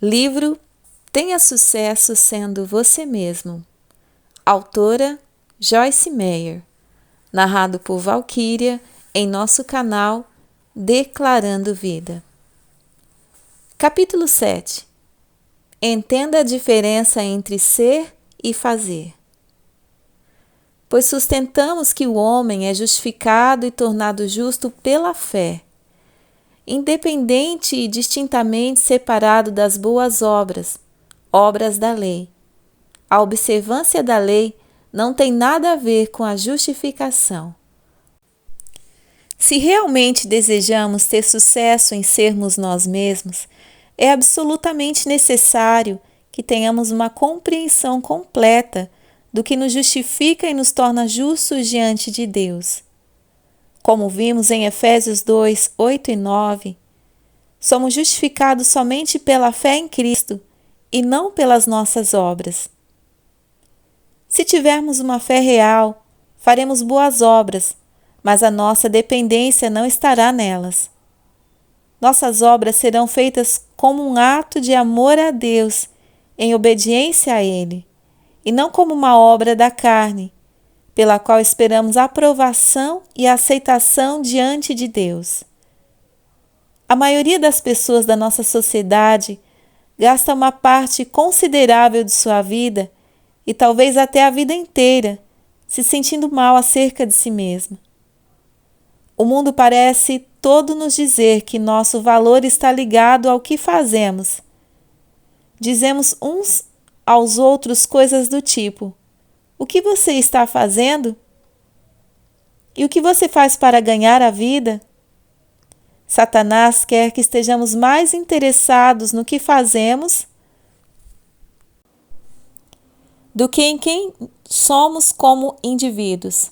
Livro Tenha Sucesso Sendo Você Mesmo. Autora Joyce Meyer. Narrado por Valquíria em nosso canal Declarando Vida. Capítulo 7. Entenda a diferença entre ser e fazer. Pois sustentamos que o homem é justificado e tornado justo pela fé, independente e distintamente separado das boas obras, obras da lei. A observância da lei não tem nada a ver com a justificação. Se realmente desejamos ter sucesso em sermos nós mesmos, é absolutamente necessário que tenhamos uma compreensão completa do que nos justifica e nos torna justos diante de Deus. Como vimos em Efésios 2, 8 e 9, somos justificados somente pela fé em Cristo e não pelas nossas obras. Se tivermos uma fé real, faremos boas obras, mas a nossa dependência não estará nelas. Nossas obras serão feitas como um ato de amor a Deus, em obediência a Ele, e não como uma obra da carne, pela qual esperamos aprovação e aceitação diante de Deus. A maioria das pessoas da nossa sociedade gasta uma parte considerável de sua vida, e talvez até a vida inteira, se sentindo mal acerca de si mesma. O mundo parece todo nos dizer que nosso valor está ligado ao que fazemos. Dizemos uns aos outros coisas do tipo: o que você está fazendo? E o que você faz para ganhar a vida? Satanás quer que estejamos mais interessados no que fazemos do que em quem somos como indivíduos.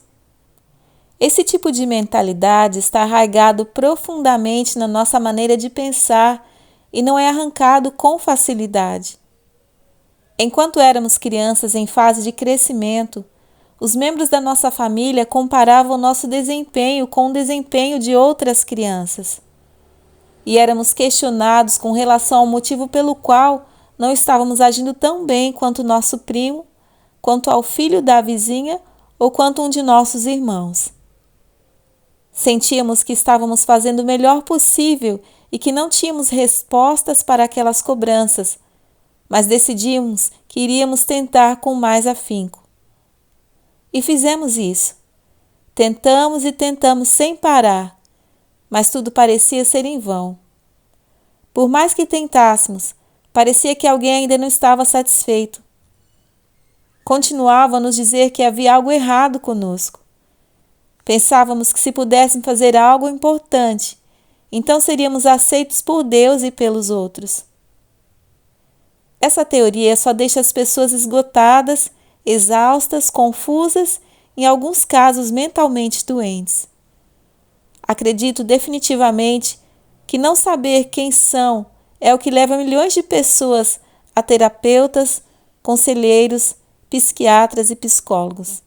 Esse tipo de mentalidade está arraigado profundamente na nossa maneira de pensar e não é arrancado com facilidade. Enquanto éramos crianças em fase de crescimento, os membros da nossa família comparavam nosso desempenho com o desempenho de outras crianças. E éramos questionados com relação ao motivo pelo qual não estávamos agindo tão bem quanto nosso primo, quanto ao filho da vizinha ou quanto um de nossos irmãos. Sentíamos que estávamos fazendo o melhor possível e que não tínhamos respostas para aquelas cobranças, mas decidimos que iríamos tentar com mais afinco. E fizemos isso. Tentamos e tentamos sem parar, mas tudo parecia ser em vão. Por mais que tentássemos, parecia que alguém ainda não estava satisfeito. Continuava a nos dizer que havia algo errado conosco. Pensávamos que se pudéssemos fazer algo importante, então seríamos aceitos por Deus e pelos outros. Essa teoria só deixa as pessoas esgotadas, exaustas, confusas, em alguns casos mentalmente doentes. Acredito definitivamente que não saber quem são é o que leva milhões de pessoas a terapeutas, conselheiros, psiquiatras e psicólogos.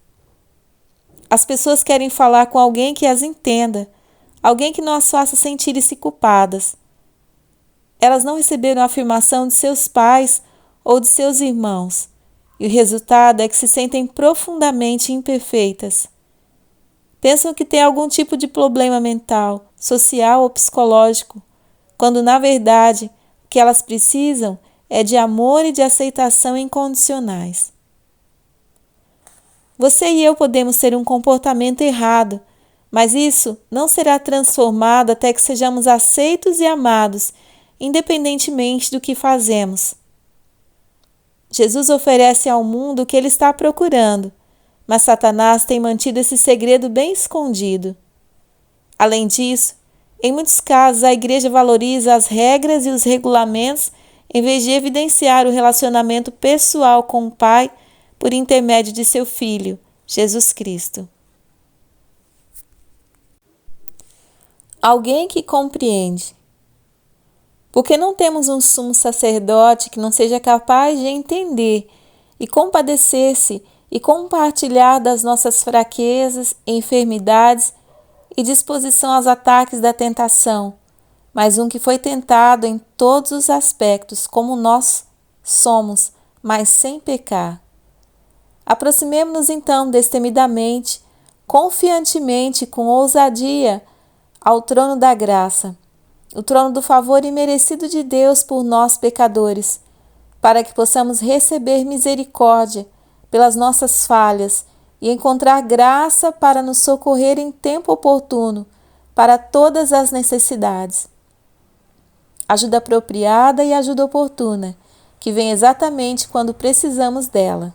As pessoas querem falar com alguém que as entenda, alguém que não as faça sentir-se culpadas. Elas não receberam a afirmação de seus pais ou de seus irmãos, e o resultado é que se sentem profundamente imperfeitas. Pensam que têm algum tipo de problema mental, social ou psicológico, quando na verdade o que elas precisam é de amor e de aceitação incondicionais. Você e eu podemos ter um comportamento errado, mas isso não será transformado até que sejamos aceitos e amados, independentemente do que fazemos. Jesus oferece ao mundo o que ele está procurando, mas Satanás tem mantido esse segredo bem escondido. Além disso, em muitos casos a igreja valoriza as regras e os regulamentos em vez de evidenciar o relacionamento pessoal com o Pai por intermédio de seu Filho, Jesus Cristo. Alguém que compreende. Porque não temos um sumo sacerdote que não seja capaz de entender e compadecer-se e compartilhar das nossas fraquezas, enfermidades e disposição aos ataques da tentação, mas um que foi tentado em todos os aspectos, como nós somos, mas sem pecar. Aproximemo-nos então destemidamente, confiantemente, com ousadia, ao trono da graça, o trono do favor imerecido de Deus por nós pecadores, para que possamos receber misericórdia pelas nossas falhas e encontrar graça para nos socorrer em tempo oportuno para todas as necessidades. Ajuda apropriada e ajuda oportuna, que vem exatamente quando precisamos dela.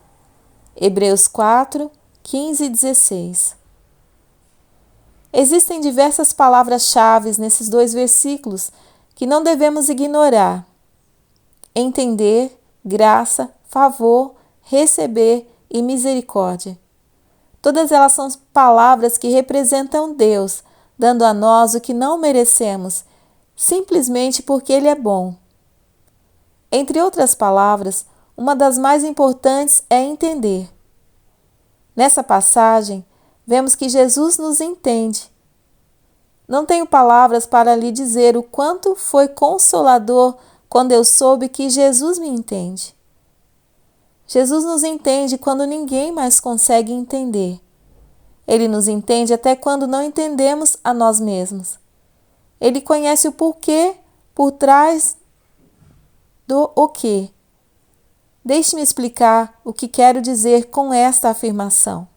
Hebreus 4, 15 e 16. Existem diversas palavras-chave nesses 2 versículos que não devemos ignorar. Entender, graça, favor, receber e misericórdia. Todas elas são palavras que representam Deus, dando a nós o que não merecemos, simplesmente porque Ele é bom. Entre outras palavras, uma das mais importantes é entender. Nessa passagem, vemos que Jesus nos entende. Não tenho palavras para lhe dizer o quanto foi consolador quando eu soube que Jesus me entende. Jesus nos entende quando ninguém mais consegue entender. Ele nos entende até quando não entendemos a nós mesmos. Ele conhece o porquê por trás do o quê. Deixe-me explicar o que quero dizer com esta afirmação.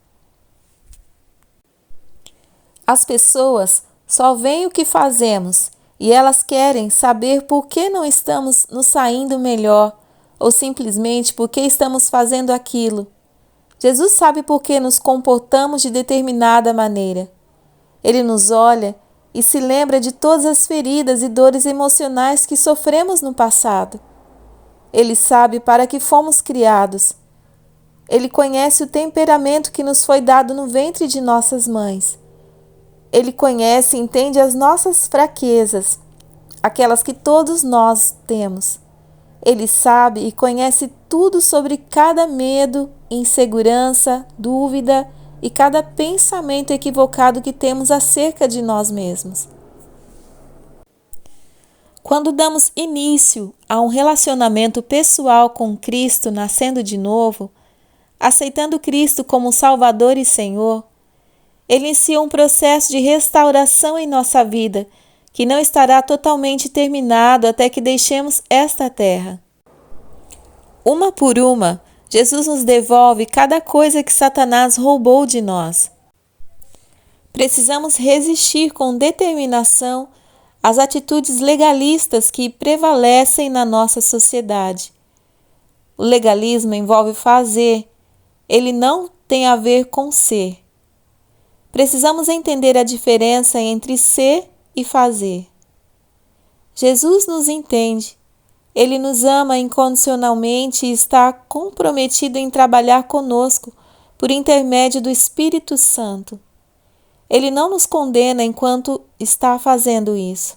As pessoas só veem o que fazemos e elas querem saber por que não estamos nos saindo melhor ou simplesmente por que estamos fazendo aquilo. Jesus sabe por que nos comportamos de determinada maneira. Ele nos olha e se lembra de todas as feridas e dores emocionais que sofremos no passado. Ele sabe para que fomos criados. Ele conhece o temperamento que nos foi dado no ventre de nossas mães. Ele conhece e entende as nossas fraquezas, aquelas que todos nós temos. Ele sabe e conhece tudo sobre cada medo, insegurança, dúvida e cada pensamento equivocado que temos acerca de nós mesmos. Quando damos início a um relacionamento pessoal com Cristo nascendo de novo, aceitando Cristo como Salvador e Senhor, Ele inicia um processo de restauração em nossa vida, que não estará totalmente terminado até que deixemos esta terra. Uma por uma, Jesus nos devolve cada coisa que Satanás roubou de nós. Precisamos resistir com determinação às atitudes legalistas que prevalecem na nossa sociedade. O legalismo envolve fazer, ele não tem a ver com ser. Precisamos entender a diferença entre ser e fazer. Jesus nos entende. Ele nos ama incondicionalmente e está comprometido em trabalhar conosco por intermédio do Espírito Santo. Ele não nos condena enquanto está fazendo isso.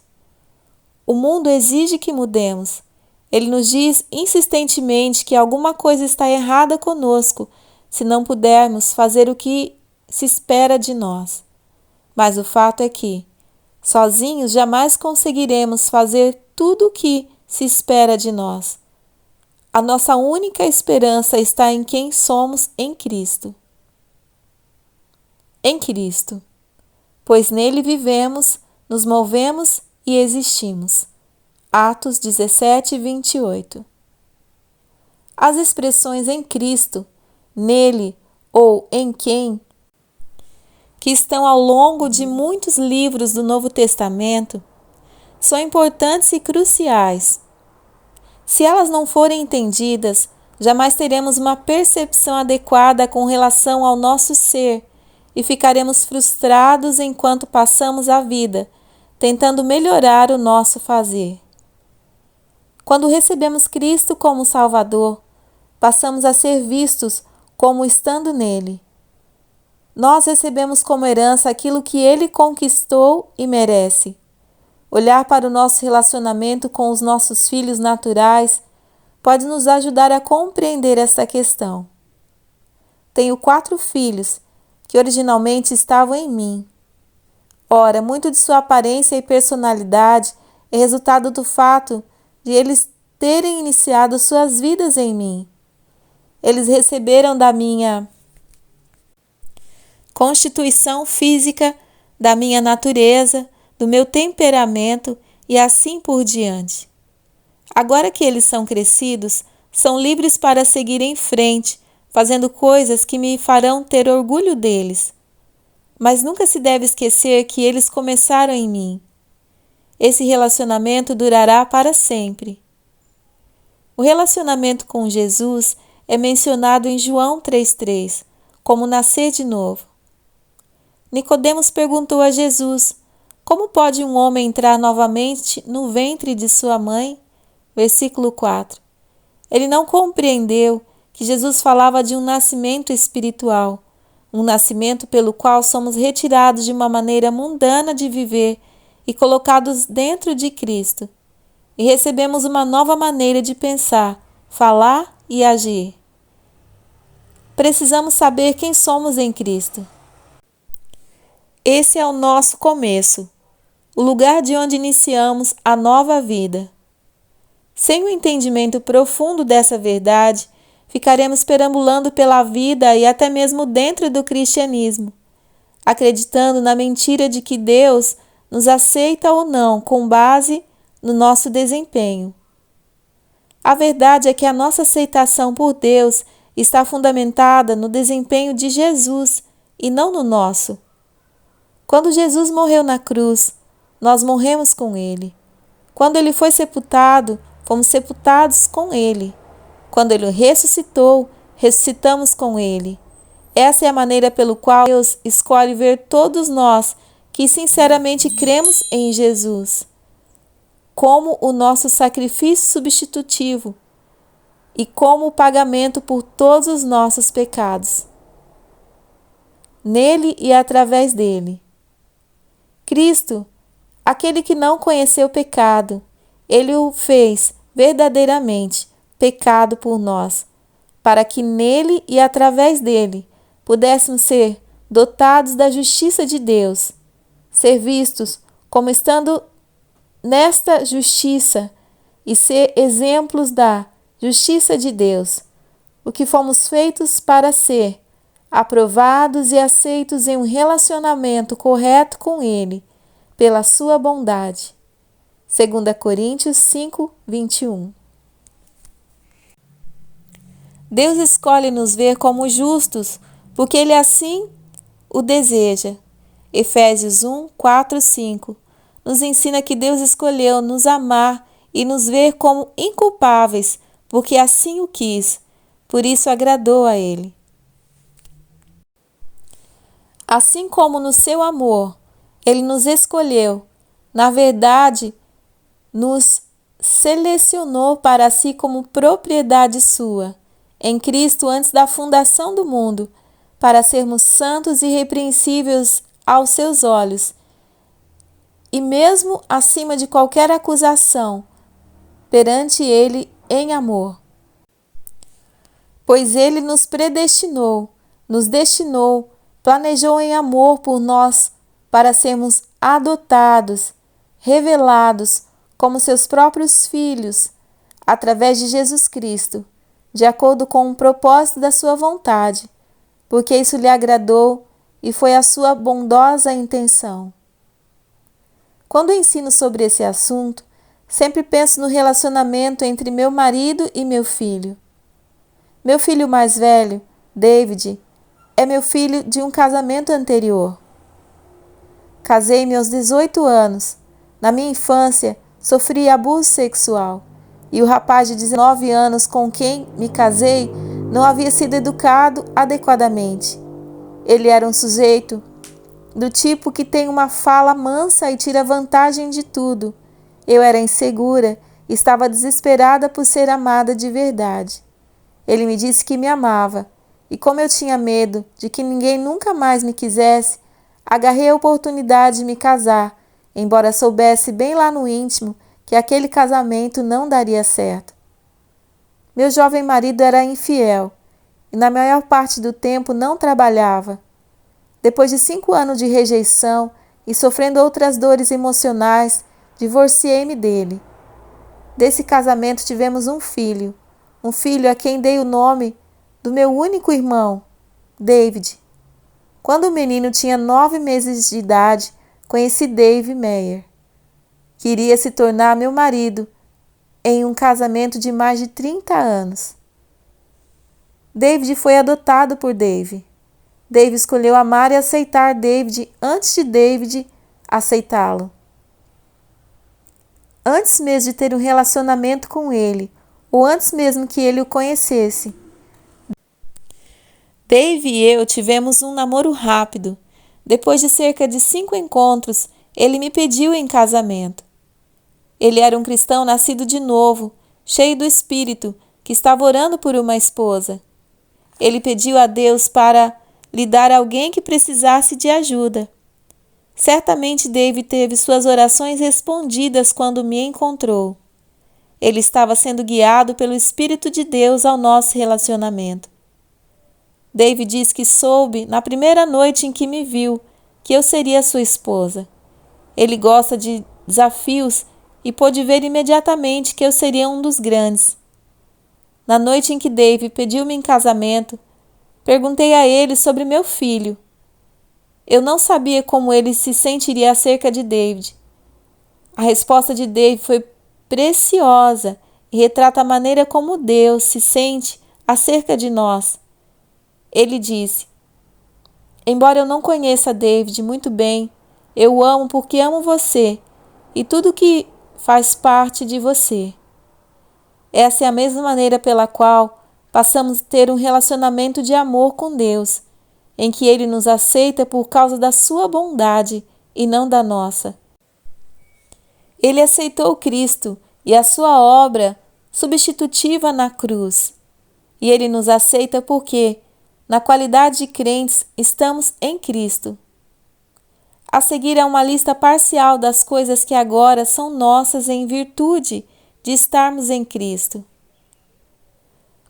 O mundo exige que mudemos. Ele nos diz insistentemente que alguma coisa está errada conosco se não pudermos fazer o que se espera de nós. Mas o fato é que, sozinhos, jamais conseguiremos fazer tudo o que se espera de nós. A nossa única esperança está em quem somos em Cristo. Em Cristo, pois nele vivemos, nos movemos e existimos. Atos 17, 28. As expressões em Cristo, nele ou em quem, que estão ao longo de muitos livros do Novo Testamento, são importantes e cruciais. Se elas não forem entendidas, jamais teremos uma percepção adequada com relação ao nosso ser e ficaremos frustrados enquanto passamos a vida, tentando melhorar o nosso fazer. Quando recebemos Cristo como Salvador, passamos a ser vistos como estando nele. Nós recebemos como herança aquilo que Ele conquistou e merece. Olhar para o nosso relacionamento com os nossos filhos naturais pode nos ajudar a compreender esta questão. Tenho 4 filhos que originalmente estavam em mim. Ora, muito de sua aparência e personalidade é resultado do fato de eles terem iniciado suas vidas em mim. Eles receberam da minha constituição física, da minha natureza, do meu temperamento e assim por diante. Agora que eles são crescidos, são livres para seguir em frente, fazendo coisas que me farão ter orgulho deles. Mas nunca se deve esquecer que eles começaram em mim. Esse relacionamento durará para sempre. O relacionamento com Jesus é mencionado em João 3,3, como nascer de novo. Nicodemos perguntou a Jesus: como pode um homem entrar novamente no ventre de sua mãe? Versículo 4. Ele não compreendeu que Jesus falava de um nascimento espiritual, um nascimento pelo qual somos retirados de uma maneira mundana de viver e colocados dentro de Cristo, e recebemos uma nova maneira de pensar, falar e agir. Precisamos saber quem somos em Cristo. Esse é o nosso começo, o lugar de onde iniciamos a nova vida. Sem o entendimento profundo dessa verdade, ficaremos perambulando pela vida e até mesmo dentro do cristianismo, acreditando na mentira de que Deus nos aceita ou não com base no nosso desempenho. A verdade é que a nossa aceitação por Deus está fundamentada no desempenho de Jesus e não no nosso. Quando Jesus morreu na cruz, nós morremos com Ele. Quando Ele foi sepultado, fomos sepultados com Ele. Quando Ele ressuscitou, ressuscitamos com Ele. Essa é a maneira pelo qual Deus escolhe ver todos nós que sinceramente cremos em Jesus como o nosso sacrifício substitutivo e como o pagamento por todos os nossos pecados. Nele e através dele. Cristo, aquele que não conheceu pecado, ele o fez verdadeiramente pecado por nós, para que nele e através dele pudéssemos ser dotados da justiça de Deus, ser vistos como estando nesta justiça e ser exemplos da justiça de Deus, o que fomos feitos para ser, aprovados e aceitos em um relacionamento correto com Ele, pela sua bondade. 2 Coríntios 5, 21. Deus escolhe nos ver como justos, porque Ele assim o deseja. Efésios 1, 4, 5 nos ensina que Deus escolheu nos amar e nos ver como inculpáveis, porque assim o quis, por isso agradou a Ele. Assim como no seu amor, Ele nos escolheu, na verdade, nos selecionou para si como propriedade sua, em Cristo antes da fundação do mundo, para sermos santos e irrepreensíveis aos seus olhos, e mesmo acima de qualquer acusação, perante Ele em amor. Pois Ele nos predestinou, nos destinou, planejou em amor por nós, para sermos adotados, revelados como seus próprios filhos, através de Jesus Cristo, de acordo com o propósito da sua vontade, porque isso lhe agradou e foi a sua bondosa intenção. Quando ensino sobre esse assunto, sempre penso no relacionamento entre meu marido e meu filho. Meu filho mais velho, David, é meu filho de um casamento anterior. Casei-me aos 18 anos. Na minha infância, sofri abuso sexual e o rapaz de 19 anos com quem me casei não havia sido educado adequadamente. Ele era um sujeito do tipo que tem uma fala mansa e tira vantagem de tudo. Eu era insegura e estava desesperada por ser amada de verdade. Ele me disse que me amava, e como eu tinha medo de que ninguém nunca mais me quisesse, agarrei a oportunidade de me casar, embora soubesse bem lá no íntimo que aquele casamento não daria certo. Meu jovem marido era infiel, e na maior parte do tempo não trabalhava. Depois de 5 anos de rejeição e sofrendo outras dores emocionais, divorciei-me dele. Desse casamento tivemos um filho a quem dei o nome do meu único irmão, David. Quando o menino tinha 9 meses de idade, conheci Dave Meyer, que iria se tornar meu marido em um casamento de mais de 30 anos. David foi adotado por Dave. Dave escolheu amar e aceitar David antes de David aceitá-lo. Antes mesmo de ter um relacionamento com ele, ou antes mesmo que ele o conhecesse. Dave e eu tivemos um namoro rápido. Depois de cerca de 5 encontros, ele me pediu em casamento. Ele era um cristão nascido de novo, cheio do Espírito, que estava orando por uma esposa. Ele pediu a Deus para lhe dar alguém que precisasse de ajuda. Certamente Dave teve suas orações respondidas quando me encontrou. Ele estava sendo guiado pelo Espírito de Deus ao nosso relacionamento. Dave diz que soube, na primeira noite em que me viu, que eu seria sua esposa. Ele gosta de desafios e pôde ver imediatamente que eu seria um dos grandes. Na noite em que Dave pediu-me em casamento, perguntei a ele sobre meu filho. Eu não sabia como ele se sentiria acerca de David. A resposta de Dave foi preciosa e retrata a maneira como Deus se sente acerca de nós. Ele disse: embora eu não conheça David muito bem, eu o amo porque amo você e tudo que faz parte de você. Essa é a mesma maneira pela qual passamos a ter um relacionamento de amor com Deus, em que Ele nos aceita por causa da sua bondade e não da nossa. Ele aceitou Cristo e a sua obra substitutiva na cruz. E Ele nos aceita porque, na qualidade de crentes, estamos em Cristo. A seguir é uma lista parcial das coisas que agora são nossas em virtude de estarmos em Cristo.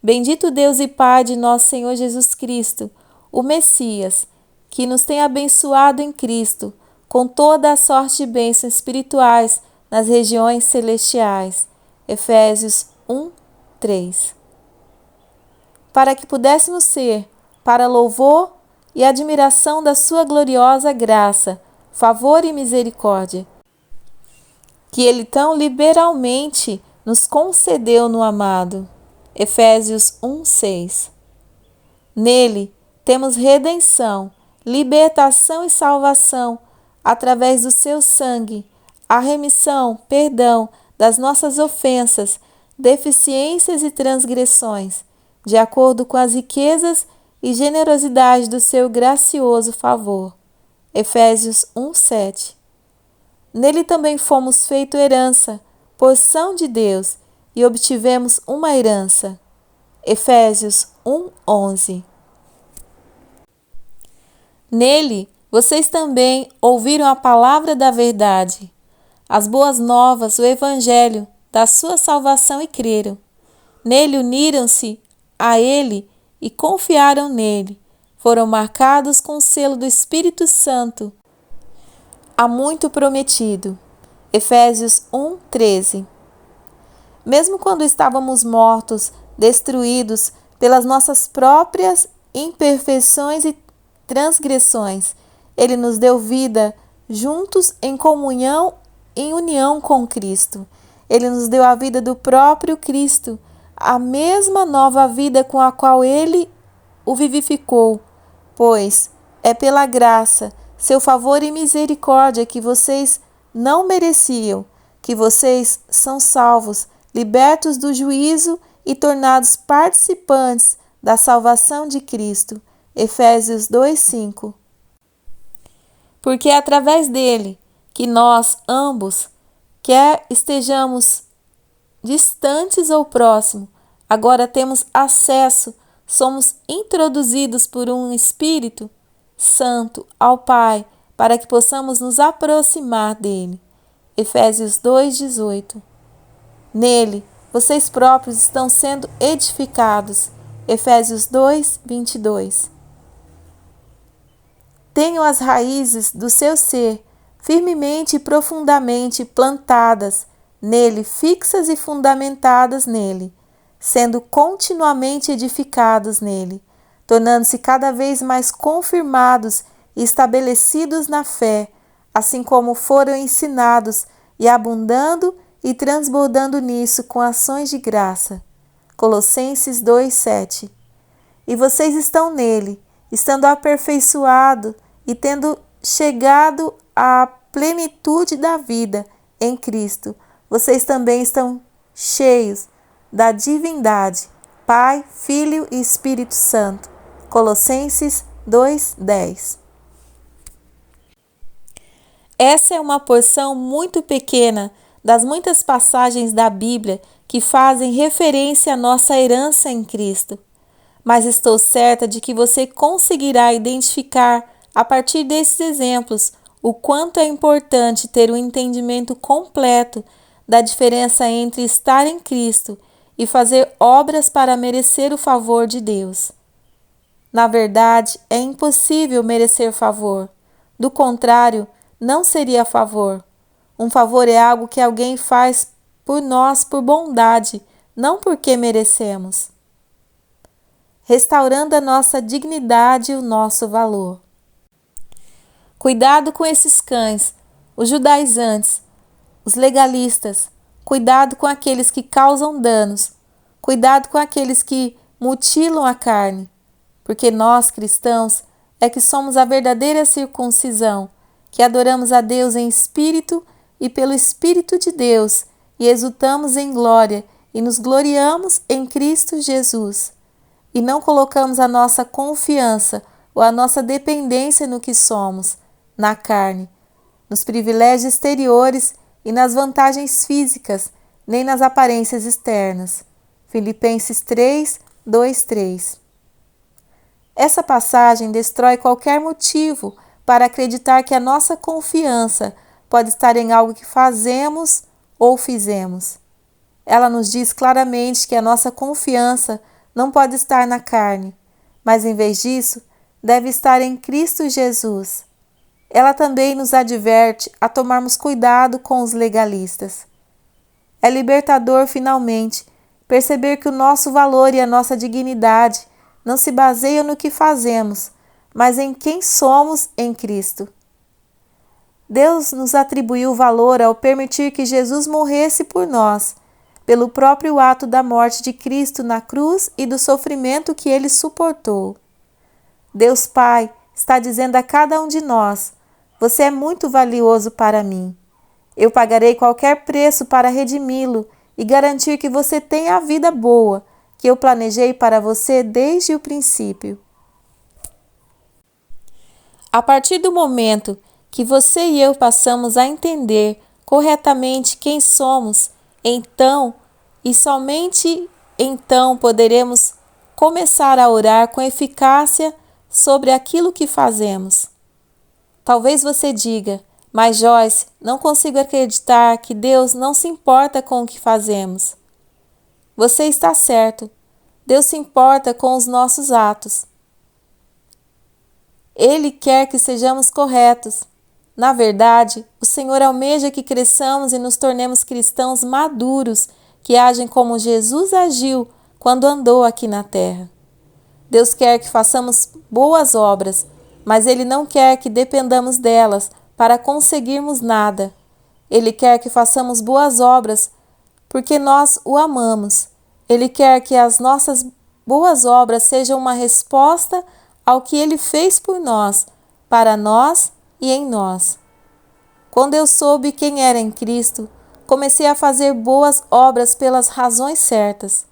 Bendito Deus e Pai de nosso Senhor Jesus Cristo, o Messias, que nos tem abençoado em Cristo com toda a sorte de bênçãos espirituais nas regiões celestiais. Efésios 1:3. Para que pudéssemos ser, para louvor e admiração da sua gloriosa graça, favor e misericórdia, que Ele tão liberalmente nos concedeu no amado. Efésios 1:6. Nele temos redenção, libertação e salvação, através do seu sangue, a remissão, perdão das nossas ofensas, deficiências e transgressões, de acordo com as riquezas e generosidade do seu gracioso favor. Efésios 1:7. Nele também fomos feito herança, porção de Deus, e obtivemos uma herança. Efésios 1:11. Nele, vocês também ouviram a palavra da verdade, as boas novas, o evangelho da sua salvação e creram. Nele uniram-se a ele e confiaram nele. Foram marcados com o selo do Espírito Santo, há muito prometido. Efésios 1:13. Mesmo quando estávamos mortos, destruídos pelas nossas próprias imperfeições e transgressões, Ele nos deu vida juntos em comunhão, em união com Cristo. Ele nos deu a vida do próprio Cristo, a mesma nova vida com a qual Ele o vivificou, pois é pela graça, seu favor e misericórdia que vocês não mereciam, que vocês são salvos, libertos do juízo e tornados participantes da salvação de Cristo. Efésios 2:5. Porque é através dele que nós ambos, quer estejamos distantes ou próximos, agora temos acesso, somos introduzidos por um Espírito Santo ao Pai, para que possamos nos aproximar dele. Efésios 2:18. Nele, vocês próprios estão sendo edificados. Efésios 2:22. Tenham as raízes do seu ser firmemente e profundamente plantadas nele, fixas e fundamentadas nele, sendo continuamente edificados nele, tornando-se cada vez mais confirmados e estabelecidos na fé, assim como foram ensinados, e abundando e transbordando nisso com ações de graça. Colossenses 2:7. E vocês estão nele, estando aperfeiçoado e tendo chegado à plenitude da vida em Cristo. Vocês também estão cheios da divindade, Pai, Filho e Espírito Santo. Colossenses 2:10. Essa é uma porção muito pequena das muitas passagens da Bíblia que fazem referência à nossa herança em Cristo. Mas estou certa de que você conseguirá identificar, a partir desses exemplos, o quanto é importante ter um entendimento completo da diferença entre estar em Cristo e fazer obras para merecer o favor de Deus. Na verdade, é impossível merecer favor. Do contrário, não seria favor. Um favor é algo que alguém faz por nós por bondade, não porque merecemos. Restaurando a nossa dignidade e o nosso valor. Cuidado com esses cães, os judaizantes, os legalistas. Cuidado com aqueles que causam danos. Cuidado com aqueles que mutilam a carne. Porque nós, cristãos, é que somos a verdadeira circuncisão, que adoramos a Deus em espírito e pelo Espírito de Deus, e exultamos em glória e nos gloriamos em Cristo Jesus. E não colocamos a nossa confiança ou a nossa dependência no que somos, na carne, nos privilégios exteriores e nas vantagens físicas, nem nas aparências externas. Filipenses 3:2-3. Essa passagem destrói qualquer motivo para acreditar que a nossa confiança pode estar em algo que fazemos ou fizemos. Ela nos diz claramente que a nossa confiança não pode estar na carne, mas em vez disso, deve estar em Cristo Jesus. Ela também nos adverte a tomarmos cuidado com os legalistas. É libertador, finalmente, perceber que o nosso valor e a nossa dignidade não se baseiam no que fazemos, mas em quem somos em Cristo. Deus nos atribuiu valor ao permitir que Jesus morresse por nós, pelo próprio ato da morte de Cristo na cruz e do sofrimento que ele suportou. Deus Pai está dizendo a cada um de nós: você é muito valioso para mim. Eu pagarei qualquer preço para redimi-lo e garantir que você tenha a vida boa que eu planejei para você desde o princípio. A partir do momento que você e eu passamos a entender corretamente quem somos, então e somente então poderemos começar a orar com eficácia sobre aquilo que fazemos. Talvez você diga: mas Joyce, não consigo acreditar que Deus não se importa com o que fazemos. Você está certo. Deus se importa com os nossos atos. Ele quer que sejamos corretos. Na verdade, o Senhor almeja que cresçamos e nos tornemos cristãos maduros, que agem como Jesus agiu quando andou aqui na terra. Deus quer que façamos boas obras, mas Ele não quer que dependamos delas para conseguirmos nada. Ele quer que façamos boas obras porque nós o amamos. Ele quer que as nossas boas obras sejam uma resposta ao que Ele fez por nós, para nós e em nós. Quando eu soube quem era em Cristo, comecei a fazer boas obras pelas razões certas.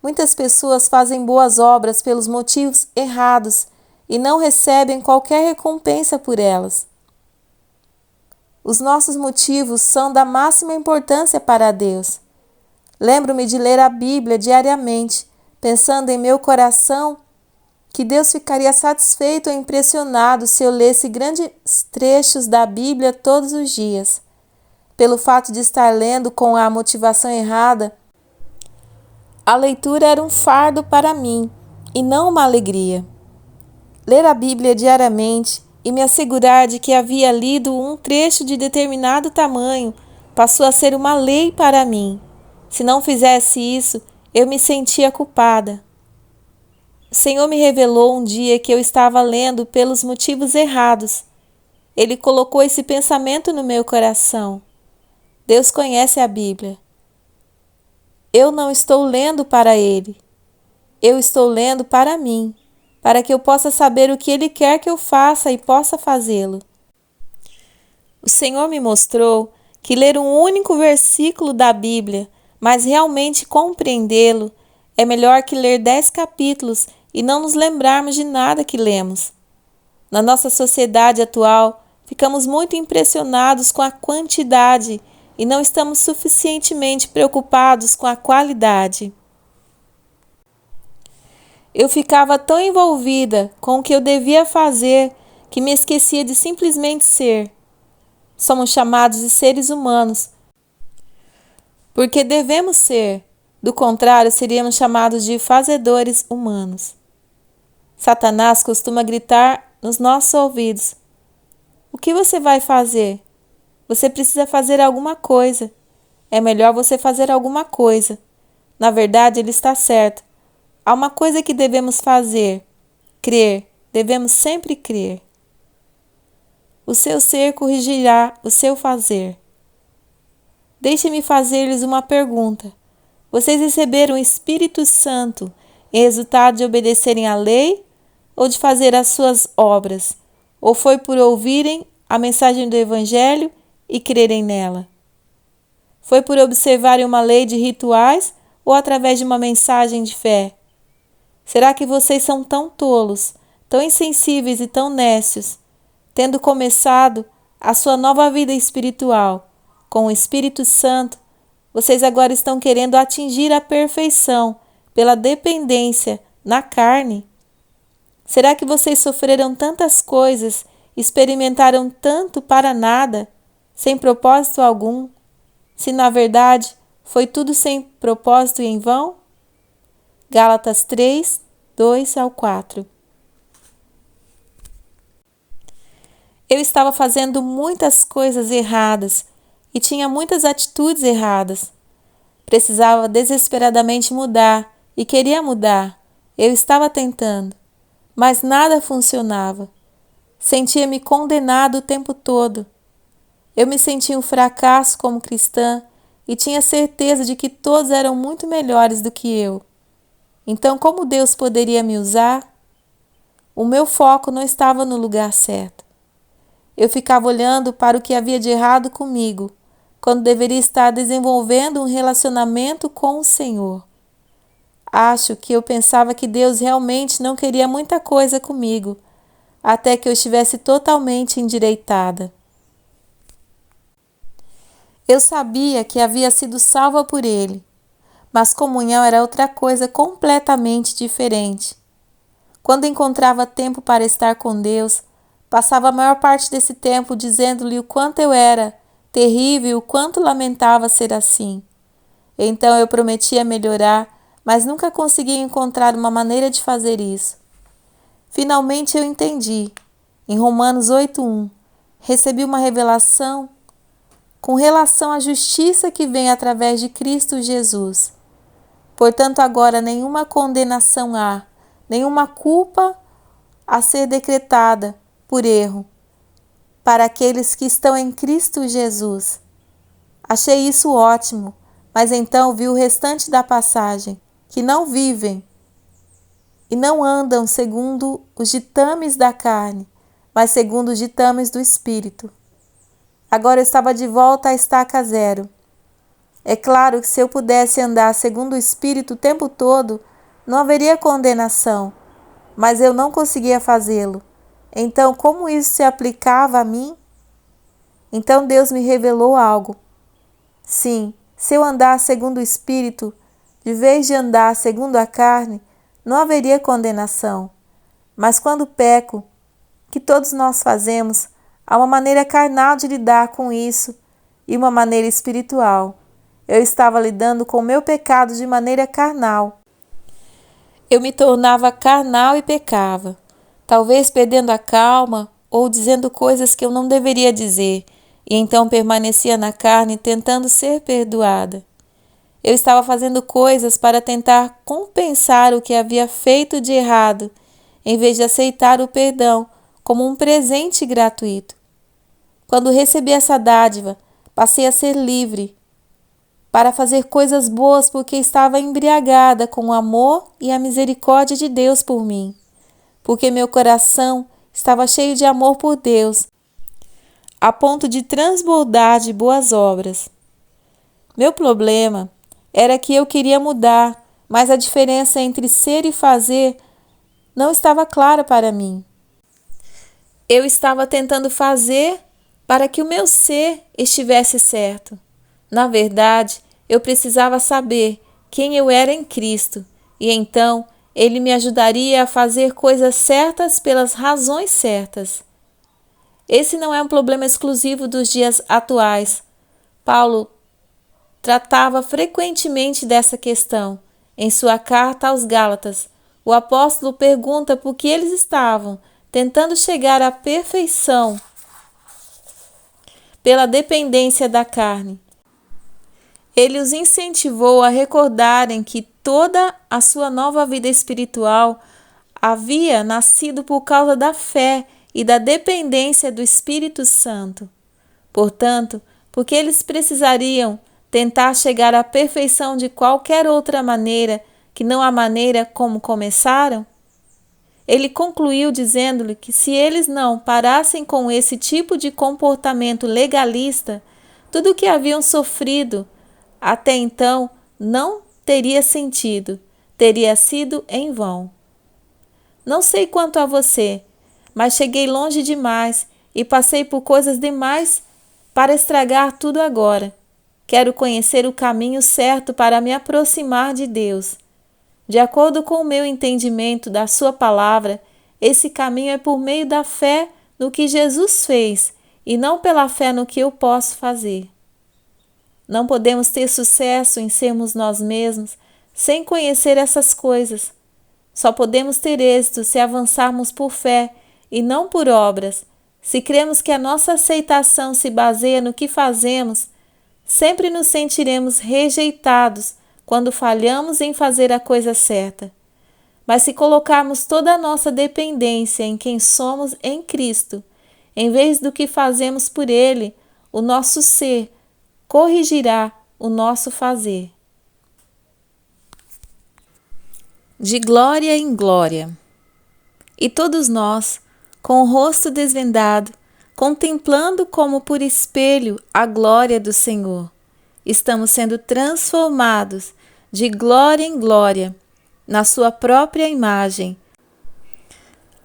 Muitas pessoas fazem boas obras pelos motivos errados e não recebem qualquer recompensa por elas. Os nossos motivos são da máxima importância para Deus. Lembro-me de ler a Bíblia diariamente, pensando em meu coração que Deus ficaria satisfeito e impressionado se eu lesse grandes trechos da Bíblia todos os dias. Pelo fato de estar lendo com a motivação errada, a leitura era um fardo para mim e não uma alegria. Ler a Bíblia diariamente e me assegurar de que havia lido um trecho de determinado tamanho passou a ser uma lei para mim. Se não fizesse isso, eu me sentia culpada. O Senhor me revelou um dia que eu estava lendo pelos motivos errados. Ele colocou esse pensamento no meu coração. Deus conhece a Bíblia. Eu não estou lendo para Ele. Eu estou lendo para mim, para que eu possa saber o que Ele quer que eu faça e possa fazê-lo. O Senhor me mostrou que ler um único versículo da Bíblia, mas realmente compreendê-lo, é melhor que ler 10 capítulos e não nos lembrarmos de nada que lemos. Na nossa sociedade atual, ficamos muito impressionados com a quantidade e não estamos suficientemente preocupados com a qualidade. Eu ficava tão envolvida com o que eu devia fazer que me esquecia de simplesmente ser. Somos chamados de seres humanos, porque devemos ser. Do contrário, seríamos chamados de fazedores humanos. Satanás costuma gritar nos nossos ouvidos: o que você vai fazer? Você precisa fazer alguma coisa. É melhor você fazer alguma coisa. Na verdade, ele está certo. Há uma coisa que devemos fazer: crer. Devemos sempre crer. O seu ser corrigirá o seu fazer. Deixe-me fazer-lhes uma pergunta. Vocês receberam o Espírito Santo em resultado de obedecerem à lei ou de fazer as suas obras? Ou foi por ouvirem a mensagem do Evangelho e crerem nela? Foi por observarem uma lei de rituais ou através de uma mensagem de fé? Será que vocês são tão tolos, tão insensíveis e tão nécios, tendo começado a sua nova vida espiritual com o Espírito Santo, vocês agora estão querendo atingir a perfeição pela dependência na carne? Será que vocês sofreram tantas coisas, experimentaram tanto para nada, sem propósito algum, se na verdade foi tudo sem propósito e em vão? Gálatas 3, 2-4. Eu estava fazendo muitas coisas erradas e tinha muitas atitudes erradas. Precisava desesperadamente mudar e queria mudar. Eu estava tentando, mas nada funcionava. Sentia-me condenado o tempo todo. Eu me sentia um fracasso como cristã e tinha certeza de que todos eram muito melhores do que eu. Então, como Deus poderia me usar? O meu foco não estava no lugar certo. Eu ficava olhando para o que havia de errado comigo, quando deveria estar desenvolvendo um relacionamento com o Senhor. Acho que eu pensava que Deus realmente não queria muita coisa comigo, até que eu estivesse totalmente endireitada. Eu sabia que havia sido salva por Ele, mas comunhão era outra coisa completamente diferente. Quando encontrava tempo para estar com Deus, passava a maior parte desse tempo dizendo-lhe o quanto eu era terrível e o quanto lamentava ser assim. Então eu prometia melhorar, mas nunca conseguia encontrar uma maneira de fazer isso. Finalmente eu entendi. Em Romanos 8:1, recebi uma revelação com relação à justiça que vem através de Cristo Jesus. Portanto, agora nenhuma condenação há, nenhuma culpa a ser decretada por erro para aqueles que estão em Cristo Jesus. Achei isso ótimo, mas então vi o restante da passagem, que não vivem e não andam segundo os ditames da carne, mas segundo os ditames do Espírito. Agora eu estava de volta à estaca zero. É claro que se eu pudesse andar segundo o Espírito o tempo todo, não haveria condenação, mas eu não conseguia fazê-lo. Então, como isso se aplicava a mim? Então Deus me revelou algo. Sim, se eu andar segundo o Espírito, de vez de andar segundo a carne, não haveria condenação. Mas quando peco, que todos nós fazemos, há uma maneira carnal de lidar com isso e uma maneira espiritual. Eu estava lidando com o meu pecado de maneira carnal. Eu me tornava carnal e pecava, talvez perdendo a calma ou dizendo coisas que eu não deveria dizer, e então permanecia na carne tentando ser perdoada. Eu estava fazendo coisas para tentar compensar o que havia feito de errado, em vez de aceitar o perdão como um presente gratuito. Quando recebi essa dádiva, passei a ser livre para fazer coisas boas porque estava embriagada com o amor e a misericórdia de Deus por mim, porque meu coração estava cheio de amor por Deus, a ponto de transbordar de boas obras. Meu problema era que eu queria mudar, mas a diferença entre ser e fazer não estava clara para mim. Eu estava tentando fazer para que o meu ser estivesse certo. Na verdade, eu precisava saber quem eu era em Cristo, e então Ele me ajudaria a fazer coisas certas pelas razões certas. Esse não é um problema exclusivo dos dias atuais. Paulo tratava frequentemente dessa questão. Em sua carta aos Gálatas, o apóstolo pergunta por que eles estavam tentando chegar à perfeição pela dependência da carne. Ele os incentivou a recordarem que toda a sua nova vida espiritual havia nascido por causa da fé e da dependência do Espírito Santo. Portanto, porque eles precisariam tentar chegar à perfeição de qualquer outra maneira que não a maneira como começaram? Ele concluiu dizendo-lhe que se eles não parassem com esse tipo de comportamento legalista, tudo o que haviam sofrido até então não teria sentido, teria sido em vão. Não sei quanto a você, mas cheguei longe demais e passei por coisas demais para estragar tudo agora. Quero conhecer o caminho certo para me aproximar de Deus. De acordo com o meu entendimento da sua palavra, esse caminho é por meio da fé no que Jesus fez e não pela fé no que eu posso fazer. Não podemos ter sucesso em sermos nós mesmos sem conhecer essas coisas. Só podemos ter êxito se avançarmos por fé e não por obras. Se cremos que a nossa aceitação se baseia no que fazemos, sempre nos sentiremos rejeitados quando falhamos em fazer a coisa certa. Mas se colocarmos toda a nossa dependência em quem somos em Cristo, em vez do que fazemos por Ele, o nosso ser corrigirá o nosso fazer. De glória em glória. E todos nós, com o rosto desvendado, contemplando como por espelho a glória do Senhor, estamos sendo transformados de glória em glória, na sua própria imagem,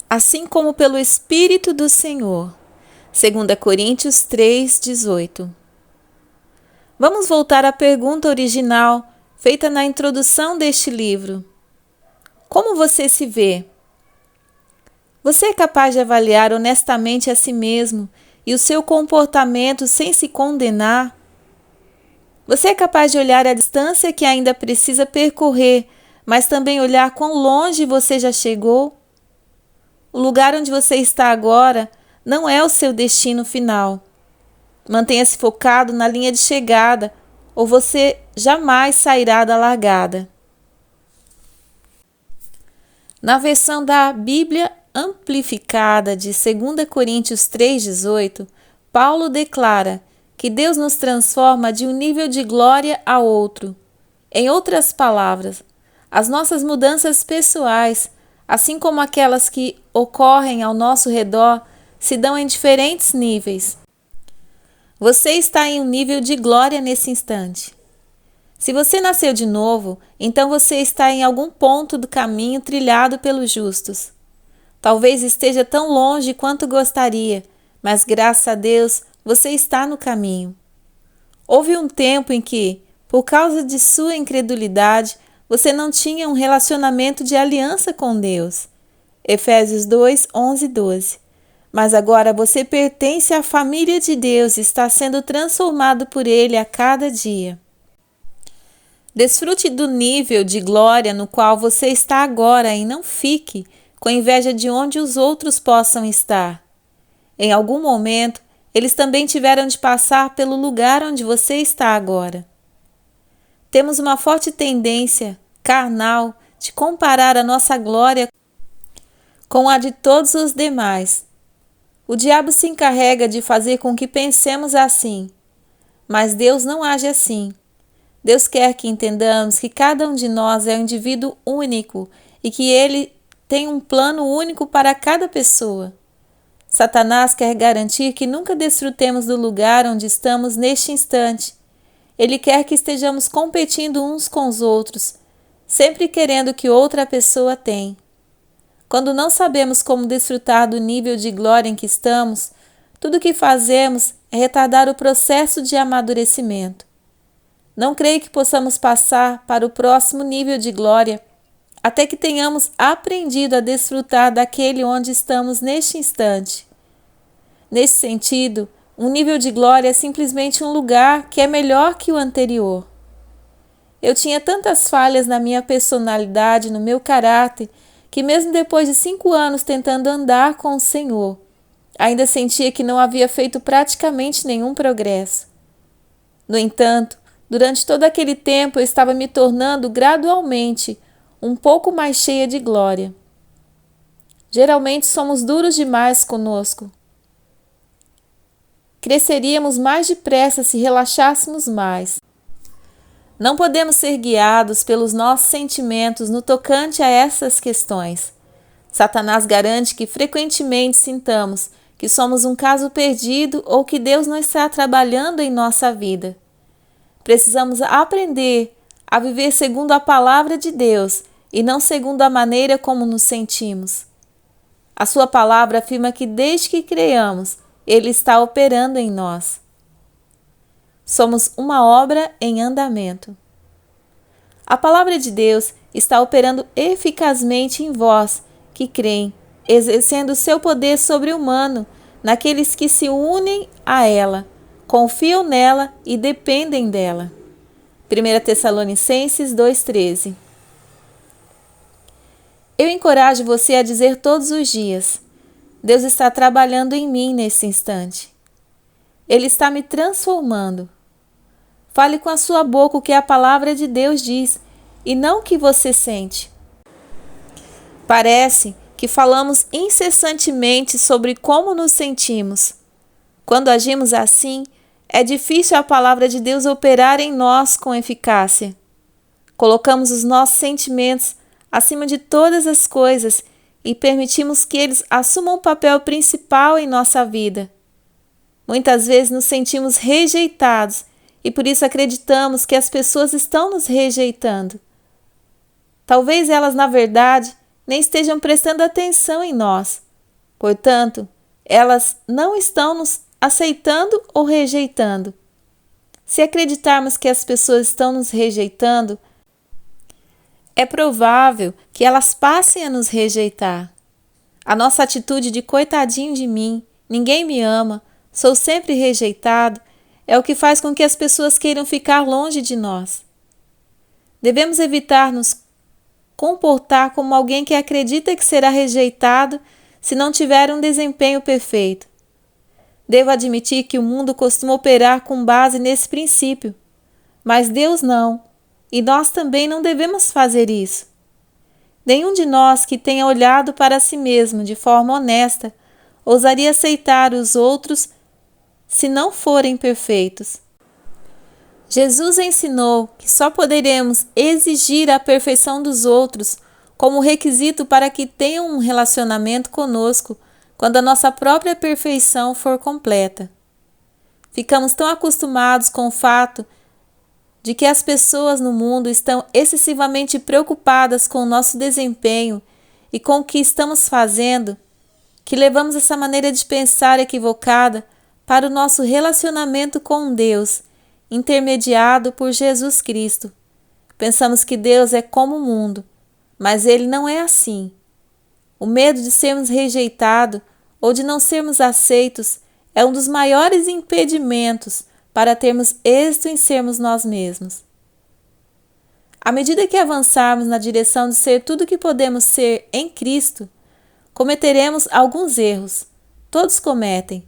assim como pelo Espírito do Senhor. 2 Coríntios 3:18. Vamos voltar à pergunta original feita na introdução deste livro. Como você se vê? Você é capaz de avaliar honestamente a si mesmo e o seu comportamento sem se condenar? Você é capaz de olhar a distância que ainda precisa percorrer, mas também olhar quão longe você já chegou? O lugar onde você está agora não é o seu destino final. Mantenha-se focado na linha de chegada, ou você jamais sairá da largada. Na versão da Bíblia Amplificada de 2 Coríntios 3,18, Paulo declara que Deus nos transforma de um nível de glória a outro. Em outras palavras, as nossas mudanças pessoais, assim como aquelas que ocorrem ao nosso redor, se dão em diferentes níveis. Você está em um nível de glória nesse instante. Se você nasceu de novo, então você está em algum ponto do caminho trilhado pelos justos. Talvez esteja tão longe quanto gostaria, mas graças a Deus você está no caminho. Houve um tempo em que, por causa de sua incredulidade, você não tinha um relacionamento de aliança com Deus. Efésios 2:11-12. Mas agora você pertence à família de Deus e está sendo transformado por Ele a cada dia. Desfrute do nível de glória no qual você está agora e não fique com inveja de onde os outros possam estar. Em algum momento, eles também tiveram de passar pelo lugar onde você está agora. Temos uma forte tendência carnal de comparar a nossa glória com a de todos os demais. O diabo se encarrega de fazer com que pensemos assim, mas Deus não age assim. Deus quer que entendamos que cada um de nós é um indivíduo único e que Ele tem um plano único para cada pessoa. Satanás quer garantir que nunca desfrutemos do lugar onde estamos neste instante. Ele quer que estejamos competindo uns com os outros, sempre querendo que outra pessoa tenha. Quando não sabemos como desfrutar do nível de glória em que estamos, tudo o que fazemos é retardar o processo de amadurecimento. Não creio que possamos passar para o próximo nível de glória até que tenhamos aprendido a desfrutar daquele onde estamos neste instante. Nesse sentido, um nível de glória é simplesmente um lugar que é melhor que o anterior. Eu tinha tantas falhas na minha personalidade, no meu caráter, que mesmo depois de 5 anos tentando andar com o Senhor, ainda sentia que não havia feito praticamente nenhum progresso. No entanto, durante todo aquele tempo eu estava me tornando gradualmente um pouco mais cheia de glória. Geralmente somos duros demais conosco. Cresceríamos mais depressa se relaxássemos mais. Não podemos ser guiados pelos nossos sentimentos no tocante a essas questões. Satanás garante que frequentemente sintamos que somos um caso perdido ou que Deus não está trabalhando em nossa vida. Precisamos aprender a viver segundo a palavra de Deus e não segundo a maneira como nos sentimos. A sua palavra afirma que desde que creiamos, Ele está operando em nós. Somos uma obra em andamento. A palavra de Deus está operando eficazmente em vós, que creem, exercendo seu poder sobre-humano naqueles que se unem a ela, confiam nela e dependem dela. 1 Tessalonicenses 2,13. Eu encorajo você a dizer todos os dias: Deus está trabalhando em mim nesse instante. Ele está me transformando. Fale com a sua boca o que a palavra de Deus diz e não o que você sente. Parece que falamos incessantemente sobre como nos sentimos. Quando agimos assim, é difícil a palavra de Deus operar em nós com eficácia. Colocamos os nossos sentimentos acima de todas as coisas e permitimos que eles assumam um papel principal em nossa vida. Muitas vezes nos sentimos rejeitados e por isso acreditamos que as pessoas estão nos rejeitando. Talvez elas, na verdade, nem estejam prestando atenção em nós. Portanto, elas não estão nos aceitando ou rejeitando. Se acreditarmos que as pessoas estão nos rejeitando, é provável que elas passem a nos rejeitar. A nossa atitude de coitadinho de mim, ninguém me ama, sou sempre rejeitado, é o que faz com que as pessoas queiram ficar longe de nós. Devemos evitar nos comportar como alguém que acredita que será rejeitado se não tiver um desempenho perfeito. Devo admitir que o mundo costuma operar com base nesse princípio, mas Deus não, e nós também não devemos fazer isso. Nenhum de nós que tenha olhado para si mesmo de forma honesta ousaria aceitar os outros se não forem perfeitos. Jesus ensinou que só poderemos exigir a perfeição dos outros como requisito para que tenham um relacionamento conosco quando a nossa própria perfeição for completa. Ficamos tão acostumados com o fato de que as pessoas no mundo estão excessivamente preocupadas com o nosso desempenho e com o que estamos fazendo, que levamos essa maneira de pensar equivocada para o nosso relacionamento com Deus, intermediado por Jesus Cristo. Pensamos que Deus é como o mundo, mas Ele não é assim. O medo de sermos rejeitados ou de não sermos aceitos é um dos maiores impedimentos para termos êxito em sermos nós mesmos. À medida que avançarmos na direção de ser tudo o que podemos ser em Cristo, cometeremos alguns erros. todos cometem.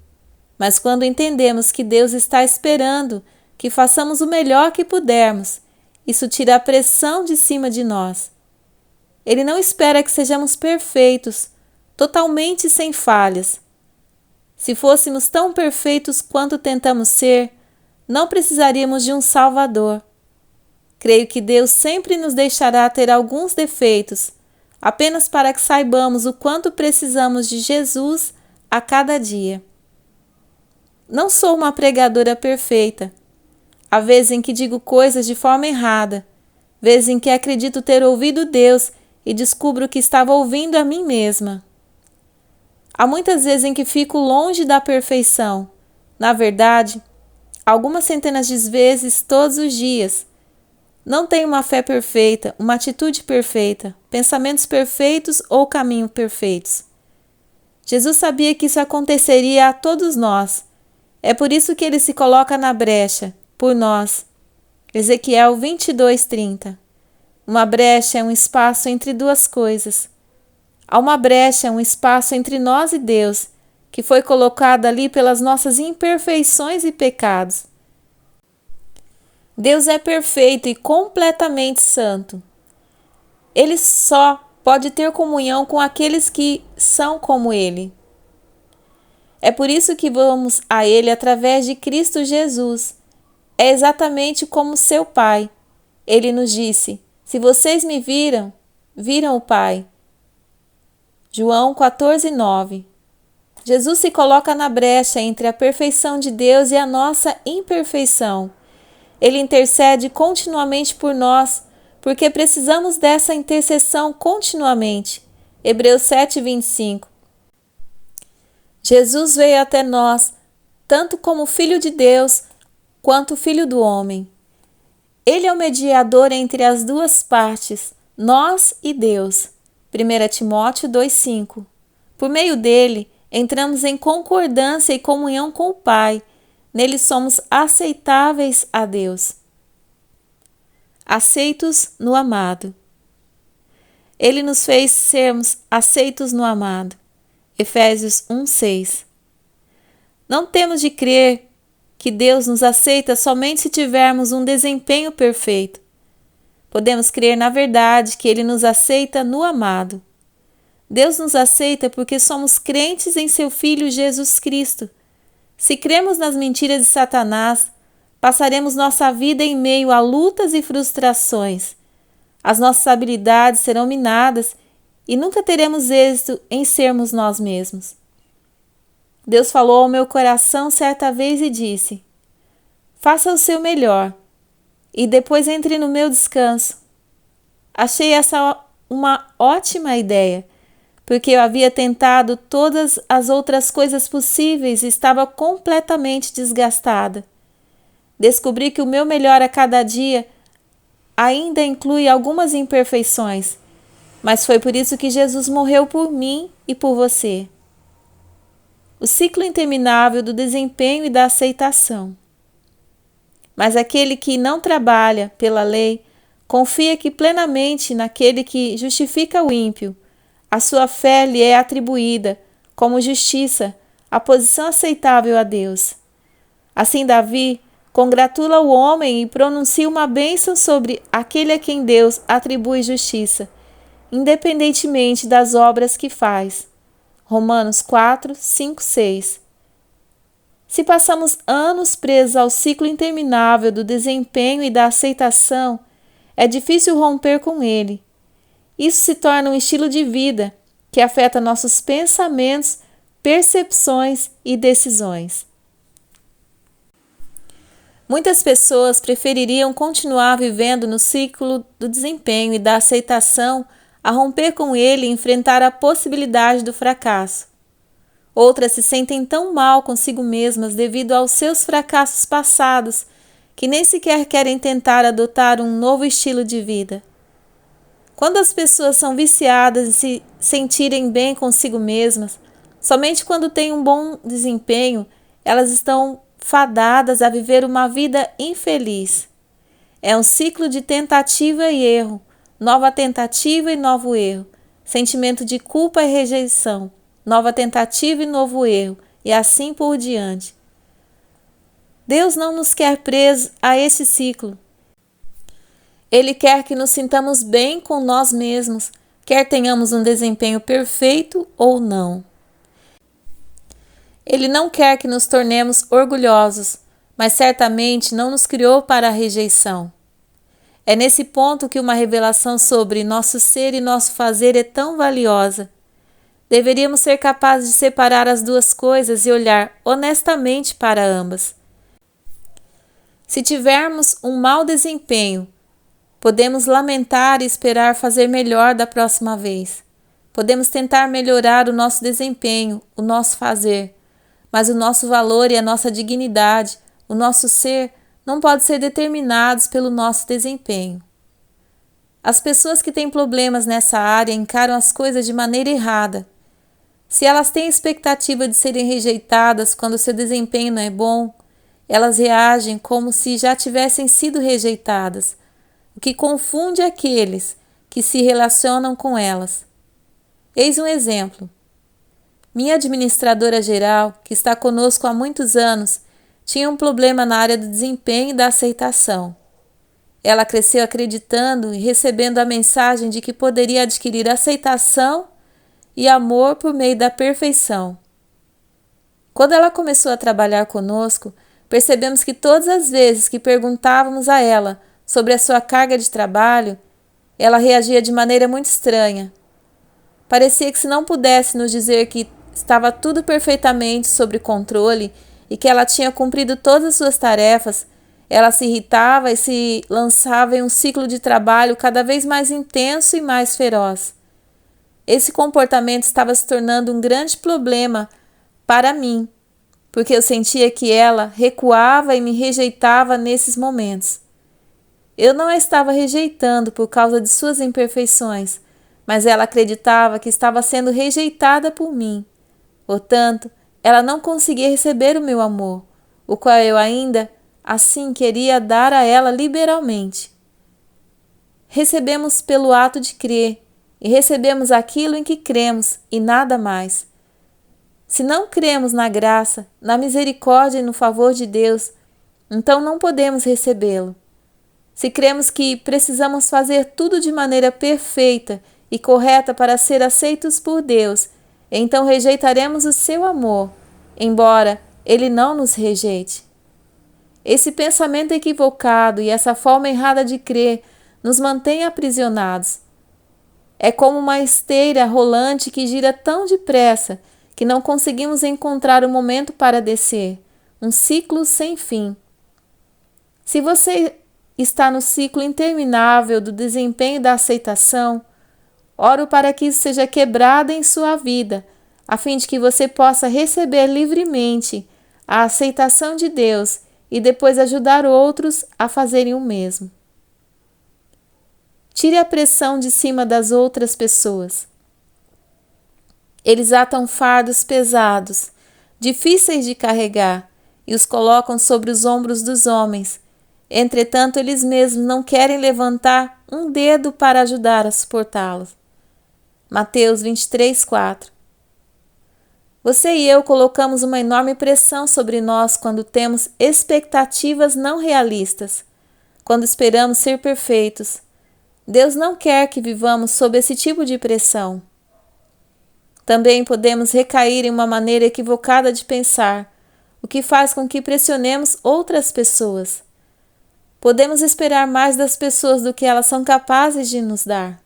Mas quando entendemos que Deus está esperando que façamos o melhor que pudermos, isso tira a pressão de cima de nós. Ele não espera que sejamos perfeitos, totalmente sem falhas. Se fôssemos tão perfeitos quanto tentamos ser, não precisaríamos de um Salvador. Creio que Deus sempre nos deixará ter alguns defeitos, apenas para que saibamos o quanto precisamos de Jesus a cada dia. Não sou uma pregadora perfeita. Há vezes em que digo coisas de forma errada, vezes em que acredito ter ouvido Deus e descubro que estava ouvindo a mim mesma. Há muitas vezes em que fico longe da perfeição. Na verdade, algumas centenas de vezes todos os dias. Não tenho uma fé perfeita, uma atitude perfeita, pensamentos perfeitos ou caminhos perfeitos. Jesus sabia que isso aconteceria a todos nós. É por isso que ele se coloca na brecha, por nós. Ezequiel 22:30. Uma brecha é um espaço entre duas coisas. Há uma brecha, um espaço entre nós e Deus, que foi colocado ali pelas nossas imperfeições e pecados. Deus é perfeito e completamente santo. Ele só pode ter comunhão com aqueles que são como Ele. É por isso que vamos a Ele através de Cristo Jesus. É exatamente como seu Pai. Ele nos disse: se vocês me viram, viram o Pai. João 14:9. Jesus se coloca na brecha entre a perfeição de Deus e a nossa imperfeição. Ele intercede continuamente por nós, porque precisamos dessa intercessão continuamente. Hebreus 7:25. Jesus veio até nós, tanto como Filho de Deus, quanto Filho do homem. Ele é o mediador entre as duas partes, nós e Deus. 1 Timóteo 2:5. Por meio dele, entramos em concordância e comunhão com o Pai. Nele somos aceitáveis a Deus. Aceitos no amado. Ele nos fez sermos aceitos no amado. Efésios 1:6. Não temos de crer que Deus nos aceita somente se tivermos um desempenho perfeito. Podemos crer na verdade que Ele nos aceita no amado. Deus nos aceita porque somos crentes em seu Filho Jesus Cristo. Se cremos nas mentiras de Satanás, passaremos nossa vida em meio a lutas e frustrações. As nossas habilidades serão minadas e nunca teremos êxito em sermos nós mesmos. Deus falou ao meu coração certa vez e disse: faça o seu melhor e depois entre no meu descanso. Achei essa uma ótima ideia, porque eu havia tentado todas as outras coisas possíveis e estava completamente desgastada. Descobri que o meu melhor a cada dia ainda inclui algumas imperfeições, mas foi por isso que Jesus morreu por mim e por você. O ciclo interminável do desempenho e da aceitação. Mas aquele que não trabalha pela lei confia que plenamente naquele que justifica o ímpio. A sua fé lhe é atribuída, como justiça, a posição aceitável a Deus. Assim Davi congratula o homem e pronuncia uma bênção sobre aquele a quem Deus atribui justiça, independentemente das obras que faz. Romanos 4, 5, 6. Se passamos anos presos ao ciclo interminável do desempenho e da aceitação, é difícil romper com ele. Isso se torna um estilo de vida que afeta nossos pensamentos, percepções e decisões. Muitas pessoas prefeririam continuar vivendo no ciclo do desempenho e da aceitação a romper com ele e enfrentar a possibilidade do fracasso. Outras se sentem tão mal consigo mesmas devido aos seus fracassos passados que nem sequer querem tentar adotar um novo estilo de vida. Quando as pessoas são viciadas em se sentirem bem consigo mesmas, somente quando têm um bom desempenho, elas estão fadadas a viver uma vida infeliz. É um ciclo de tentativa e erro, nova tentativa e novo erro, sentimento de culpa e rejeição, nova tentativa e novo erro, e assim por diante. Deus não nos quer presos a esse ciclo. Ele quer que nos sintamos bem com nós mesmos, quer tenhamos um desempenho perfeito ou não. Ele não quer que nos tornemos orgulhosos, mas certamente não nos criou para a rejeição. É nesse ponto que uma revelação sobre nosso ser e nosso fazer é tão valiosa. Deveríamos ser capazes de separar as duas coisas e olhar honestamente para ambas. Se tivermos um mau desempenho, podemos lamentar e esperar fazer melhor da próxima vez. Podemos tentar melhorar o nosso desempenho, o nosso fazer, mas o nosso valor e a nossa dignidade, o nosso ser, não podem ser determinados pelo nosso desempenho. As pessoas que têm problemas nessa área encaram as coisas de maneira errada. Se elas têm expectativa de serem rejeitadas quando seu desempenho não é bom, elas reagem como se já tivessem sido rejeitadas, o que confunde aqueles que se relacionam com elas. Eis um exemplo. Minha administradora geral, que está conosco há muitos anos, tinha um problema na área do desempenho e da aceitação. Ela cresceu acreditando e recebendo a mensagem de que poderia adquirir aceitação e amor por meio da perfeição. Quando ela começou a trabalhar conosco, percebemos que todas as vezes que perguntávamos a ela sobre a sua carga de trabalho, ela reagia de maneira muito estranha. Parecia que se não pudesse nos dizer que estava tudo perfeitamente sob controle e que ela tinha cumprido todas as suas tarefas, ela se irritava e se lançava em um ciclo de trabalho cada vez mais intenso e mais feroz. Esse comportamento estava se tornando um grande problema para mim, porque eu sentia que ela recuava e me rejeitava nesses momentos. Eu não a estava rejeitando por causa de suas imperfeições, mas ela acreditava que estava sendo rejeitada por mim. Portanto, ela não conseguia receber o meu amor, o qual eu ainda assim queria dar a ela liberalmente. Recebemos pelo ato de crer, e recebemos aquilo em que cremos e nada mais. Se não cremos na graça, na misericórdia e no favor de Deus, então não podemos recebê-lo. Se cremos que precisamos fazer tudo de maneira perfeita e correta para ser aceitos por Deus, então rejeitaremos o seu amor, embora ele não nos rejeite. Esse pensamento equivocado e essa forma errada de crer nos mantém aprisionados. É como uma esteira rolante que gira tão depressa que não conseguimos encontrar o momento para descer, um ciclo sem fim. Se você está no ciclo interminável do desempenho e da aceitação, oro para que isso seja quebrado em sua vida, a fim de que você possa receber livremente a aceitação de Deus e depois ajudar outros a fazerem o mesmo. Tire a pressão de cima das outras pessoas. Eles atam fardos pesados, difíceis de carregar, e os colocam sobre os ombros dos homens. Entretanto, eles mesmos não querem levantar um dedo para ajudar a suportá-los. Mateus 23:4. Você e eu colocamos uma enorme pressão sobre nós quando temos expectativas não realistas, quando esperamos ser perfeitos. Deus não quer que vivamos sob esse tipo de pressão. Também podemos recair em uma maneira equivocada de pensar, o que faz com que pressionemos outras pessoas. Podemos esperar mais das pessoas do que elas são capazes de nos dar.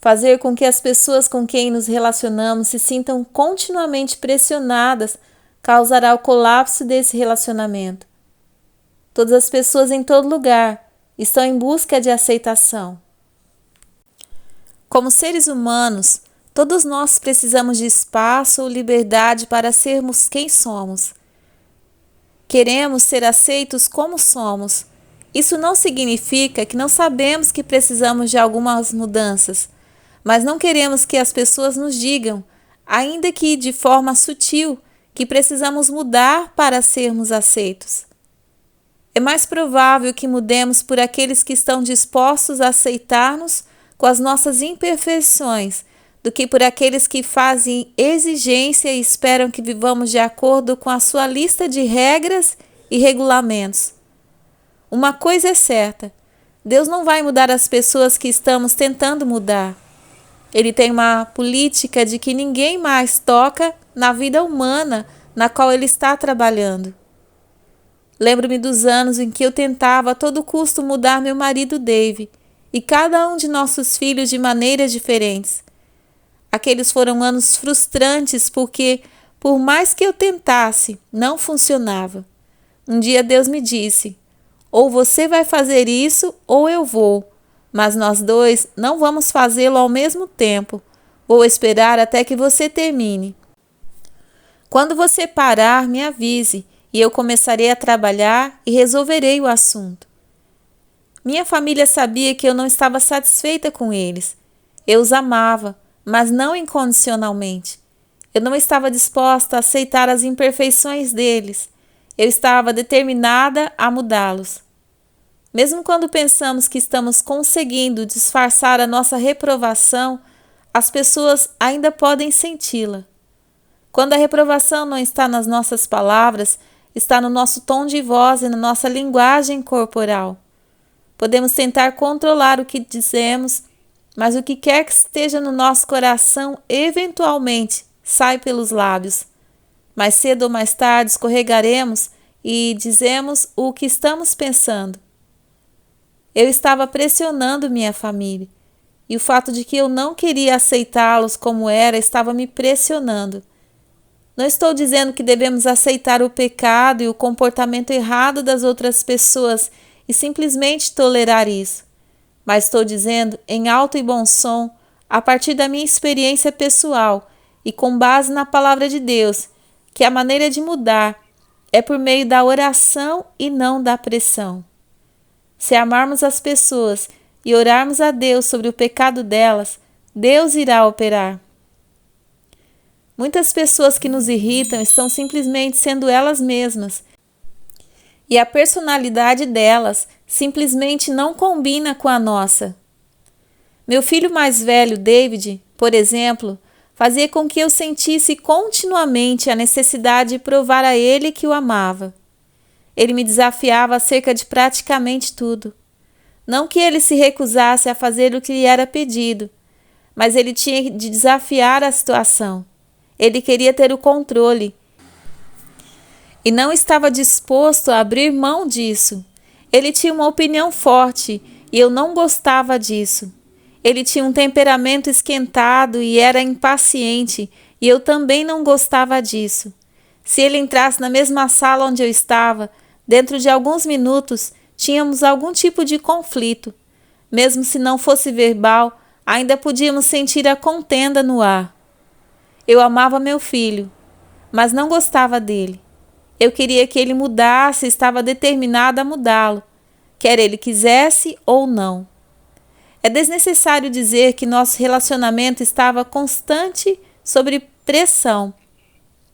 Fazer com que as pessoas com quem nos relacionamos se sintam continuamente pressionadas causará o colapso desse relacionamento. Todas as pessoas em todo lugar estão em busca de aceitação. Como seres humanos, todos nós precisamos de espaço ou liberdade para sermos quem somos. Queremos ser aceitos como somos. Isso não significa que não sabemos que precisamos de algumas mudanças, mas não queremos que as pessoas nos digam, ainda que de forma sutil, que precisamos mudar para sermos aceitos. É mais provável que mudemos por aqueles que estão dispostos a aceitar-nos com as nossas imperfeições do que por aqueles que fazem exigência e esperam que vivamos de acordo com a sua lista de regras e regulamentos. Uma coisa é certa: Deus não vai mudar as pessoas que estamos tentando mudar. Ele tem uma política de que ninguém mais toca na vida humana na qual ele está trabalhando. Lembro-me dos anos em que eu tentava a todo custo mudar meu marido Dave e cada um de nossos filhos de maneiras diferentes. Aqueles foram anos frustrantes porque, por mais que eu tentasse, não funcionava. Um dia Deus me disse: ou você vai fazer isso ou eu vou, mas nós dois não vamos fazê-lo ao mesmo tempo. Vou esperar até que você termine. Quando você parar, me avise e eu começarei a trabalhar e resolverei o assunto. Minha família sabia que eu não estava satisfeita com eles. Eu os amava, mas não incondicionalmente. Eu não estava disposta a aceitar as imperfeições deles. Eu estava determinada a mudá-los. Mesmo quando pensamos que estamos conseguindo disfarçar a nossa reprovação, as pessoas ainda podem senti-la. Quando a reprovação não está nas nossas palavras, está no nosso tom de voz e na nossa linguagem corporal. Podemos tentar controlar o que dizemos, mas o que quer que esteja no nosso coração, eventualmente, sai pelos lábios. Mais cedo ou mais tarde escorregaremos e dizemos o que estamos pensando. Eu estava pressionando minha família, e o fato de que eu não queria aceitá-los como era estava me pressionando. Não estou dizendo que devemos aceitar o pecado e o comportamento errado das outras pessoas e simplesmente tolerar isso. Mas estou dizendo, em alto e bom som, a partir da minha experiência pessoal e com base na palavra de Deus, que a maneira de mudar é por meio da oração e não da pressão. Se amarmos as pessoas e orarmos a Deus sobre o pecado delas, Deus irá operar. Muitas pessoas que nos irritam estão simplesmente sendo elas mesmas, e a personalidade delas simplesmente não combina com a nossa. Meu filho mais velho, David, por exemplo, fazia com que eu sentisse continuamente a necessidade de provar a ele que o amava. Ele me desafiava acerca de praticamente tudo. Não que ele se recusasse a fazer o que lhe era pedido, mas ele tinha de desafiar a situação. Ele queria ter o controle e não estava disposto a abrir mão disso. Ele tinha uma opinião forte e eu não gostava disso. Ele tinha um temperamento esquentado e era impaciente e eu também não gostava disso. Se ele entrasse na mesma sala onde eu estava, dentro de alguns minutos tínhamos algum tipo de conflito. Mesmo se não fosse verbal, ainda podíamos sentir a contenda no ar. Eu amava meu filho, mas não gostava dele. Eu queria que ele mudasse e estava determinada a mudá-lo, quer ele quisesse ou não. É desnecessário dizer que nosso relacionamento estava constante sob pressão.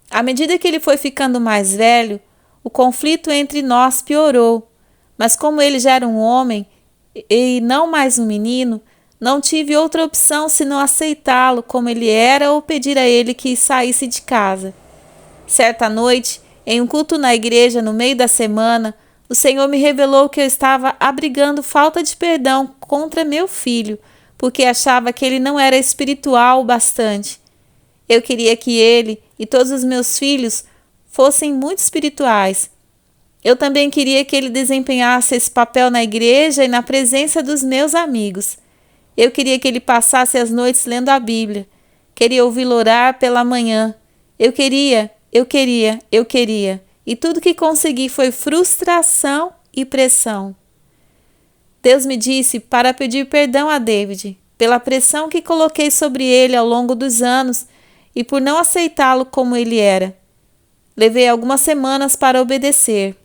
À medida que ele foi ficando mais velho, o conflito entre nós piorou, mas como ele já era um homem e não mais um menino, não tive outra opção senão aceitá-lo como ele era ou pedir a ele que saísse de casa. Certa noite, em um culto na igreja no meio da semana, o Senhor me revelou que eu estava abrigando falta de perdão contra meu filho, porque achava que ele não era espiritual o bastante. Eu queria que ele e todos os meus filhos fossem muito espirituais. Eu também queria que ele desempenhasse esse papel na igreja e na presença dos meus amigos. Eu queria que ele passasse as noites lendo a Bíblia. Queria ouvi-lo orar pela manhã. Eu queria. E tudo que consegui foi frustração e pressão. Deus me disse para pedir perdão a David pela pressão que coloquei sobre ele ao longo dos anos e por não aceitá-lo como ele era. Levei algumas semanas para obedecer.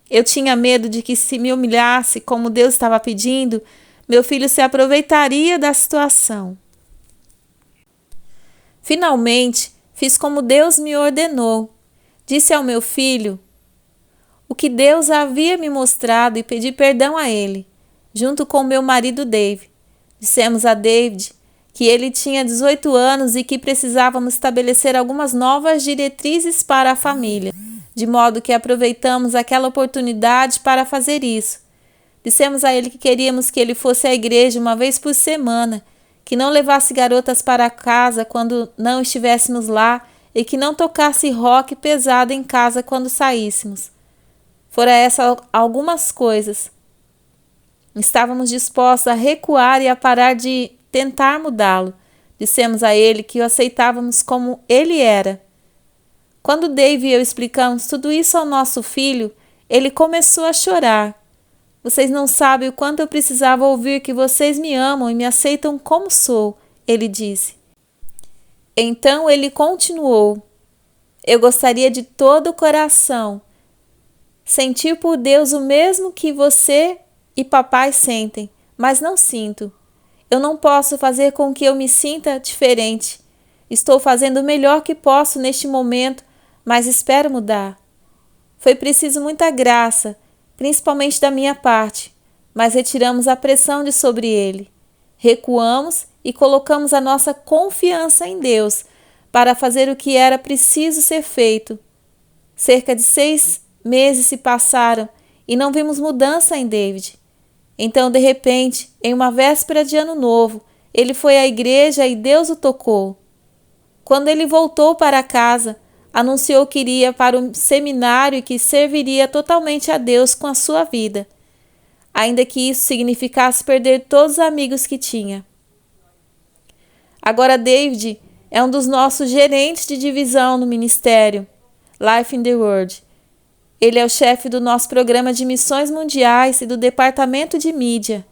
Eu tinha medo de que, se me humilhasse como Deus estava pedindo, meu filho se aproveitaria da situação. Finalmente, fiz como Deus me ordenou. Disse ao meu filho o que Deus havia me mostrado e pedi perdão a ele, junto com meu marido Dave. Dissemos a David que ele tinha 18 anos e que precisávamos estabelecer algumas novas diretrizes para a família, de modo que aproveitamos aquela oportunidade para fazer isso. Dissemos a ele que queríamos que ele fosse à igreja uma vez por semana, que não levasse garotas para casa quando não estivéssemos lá e que não tocasse rock pesado em casa quando saíssemos. Fora essas algumas coisas. Estávamos dispostos a recuar e a parar de tentar mudá-lo. Dissemos a ele que o aceitávamos como ele era. Quando Dave e eu explicamos tudo isso ao nosso filho, ele começou a chorar. Vocês não sabem o quanto eu precisava ouvir que vocês me amam e me aceitam como sou, ele disse. Então ele continuou. Eu gostaria de todo o coração sentir por Deus o mesmo que você e papai sentem, mas não sinto. Eu não posso fazer com que eu me sinta diferente. Estou fazendo o melhor que posso neste momento, mas espero mudar. Foi preciso muita graça, principalmente da minha parte, mas retiramos a pressão de sobre ele. Recuamos e colocamos a nossa confiança em Deus para fazer o que era preciso ser feito. Cerca de 6 meses se passaram e não vimos mudança em David. Então, de repente, em uma véspera de ano novo, ele foi à igreja e Deus o tocou. Quando ele voltou para casa, anunciou que iria para um seminário e que serviria totalmente a Deus com a sua vida, ainda que isso significasse perder todos os amigos que tinha. Agora David é um dos nossos gerentes de divisão no ministério Life in the World. Ele é o chefe do nosso programa de missões mundiais e do departamento de mídia.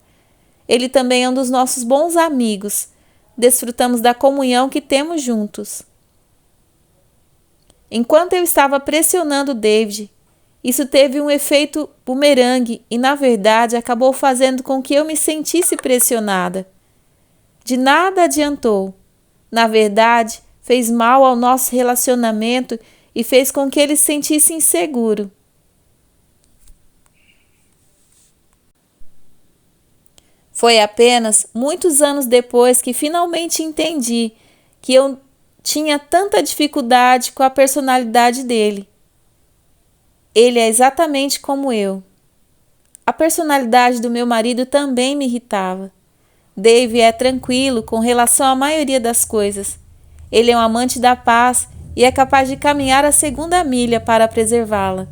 Ele também é um dos nossos bons amigos. Desfrutamos da comunhão que temos juntos. Enquanto eu estava pressionando David, isso teve um efeito bumerangue e, na verdade, acabou fazendo com que eu me sentisse pressionada. De nada adiantou. Na verdade, fez mal ao nosso relacionamento e fez com que ele se sentisse inseguro. Foi apenas muitos anos depois que finalmente entendi que eu tinha tanta dificuldade com a personalidade dele. Ele é exatamente como eu. A personalidade do meu marido também me irritava. Dave é tranquilo com relação à maioria das coisas. Ele é um amante da paz e é capaz de caminhar a segunda milha para preservá-la.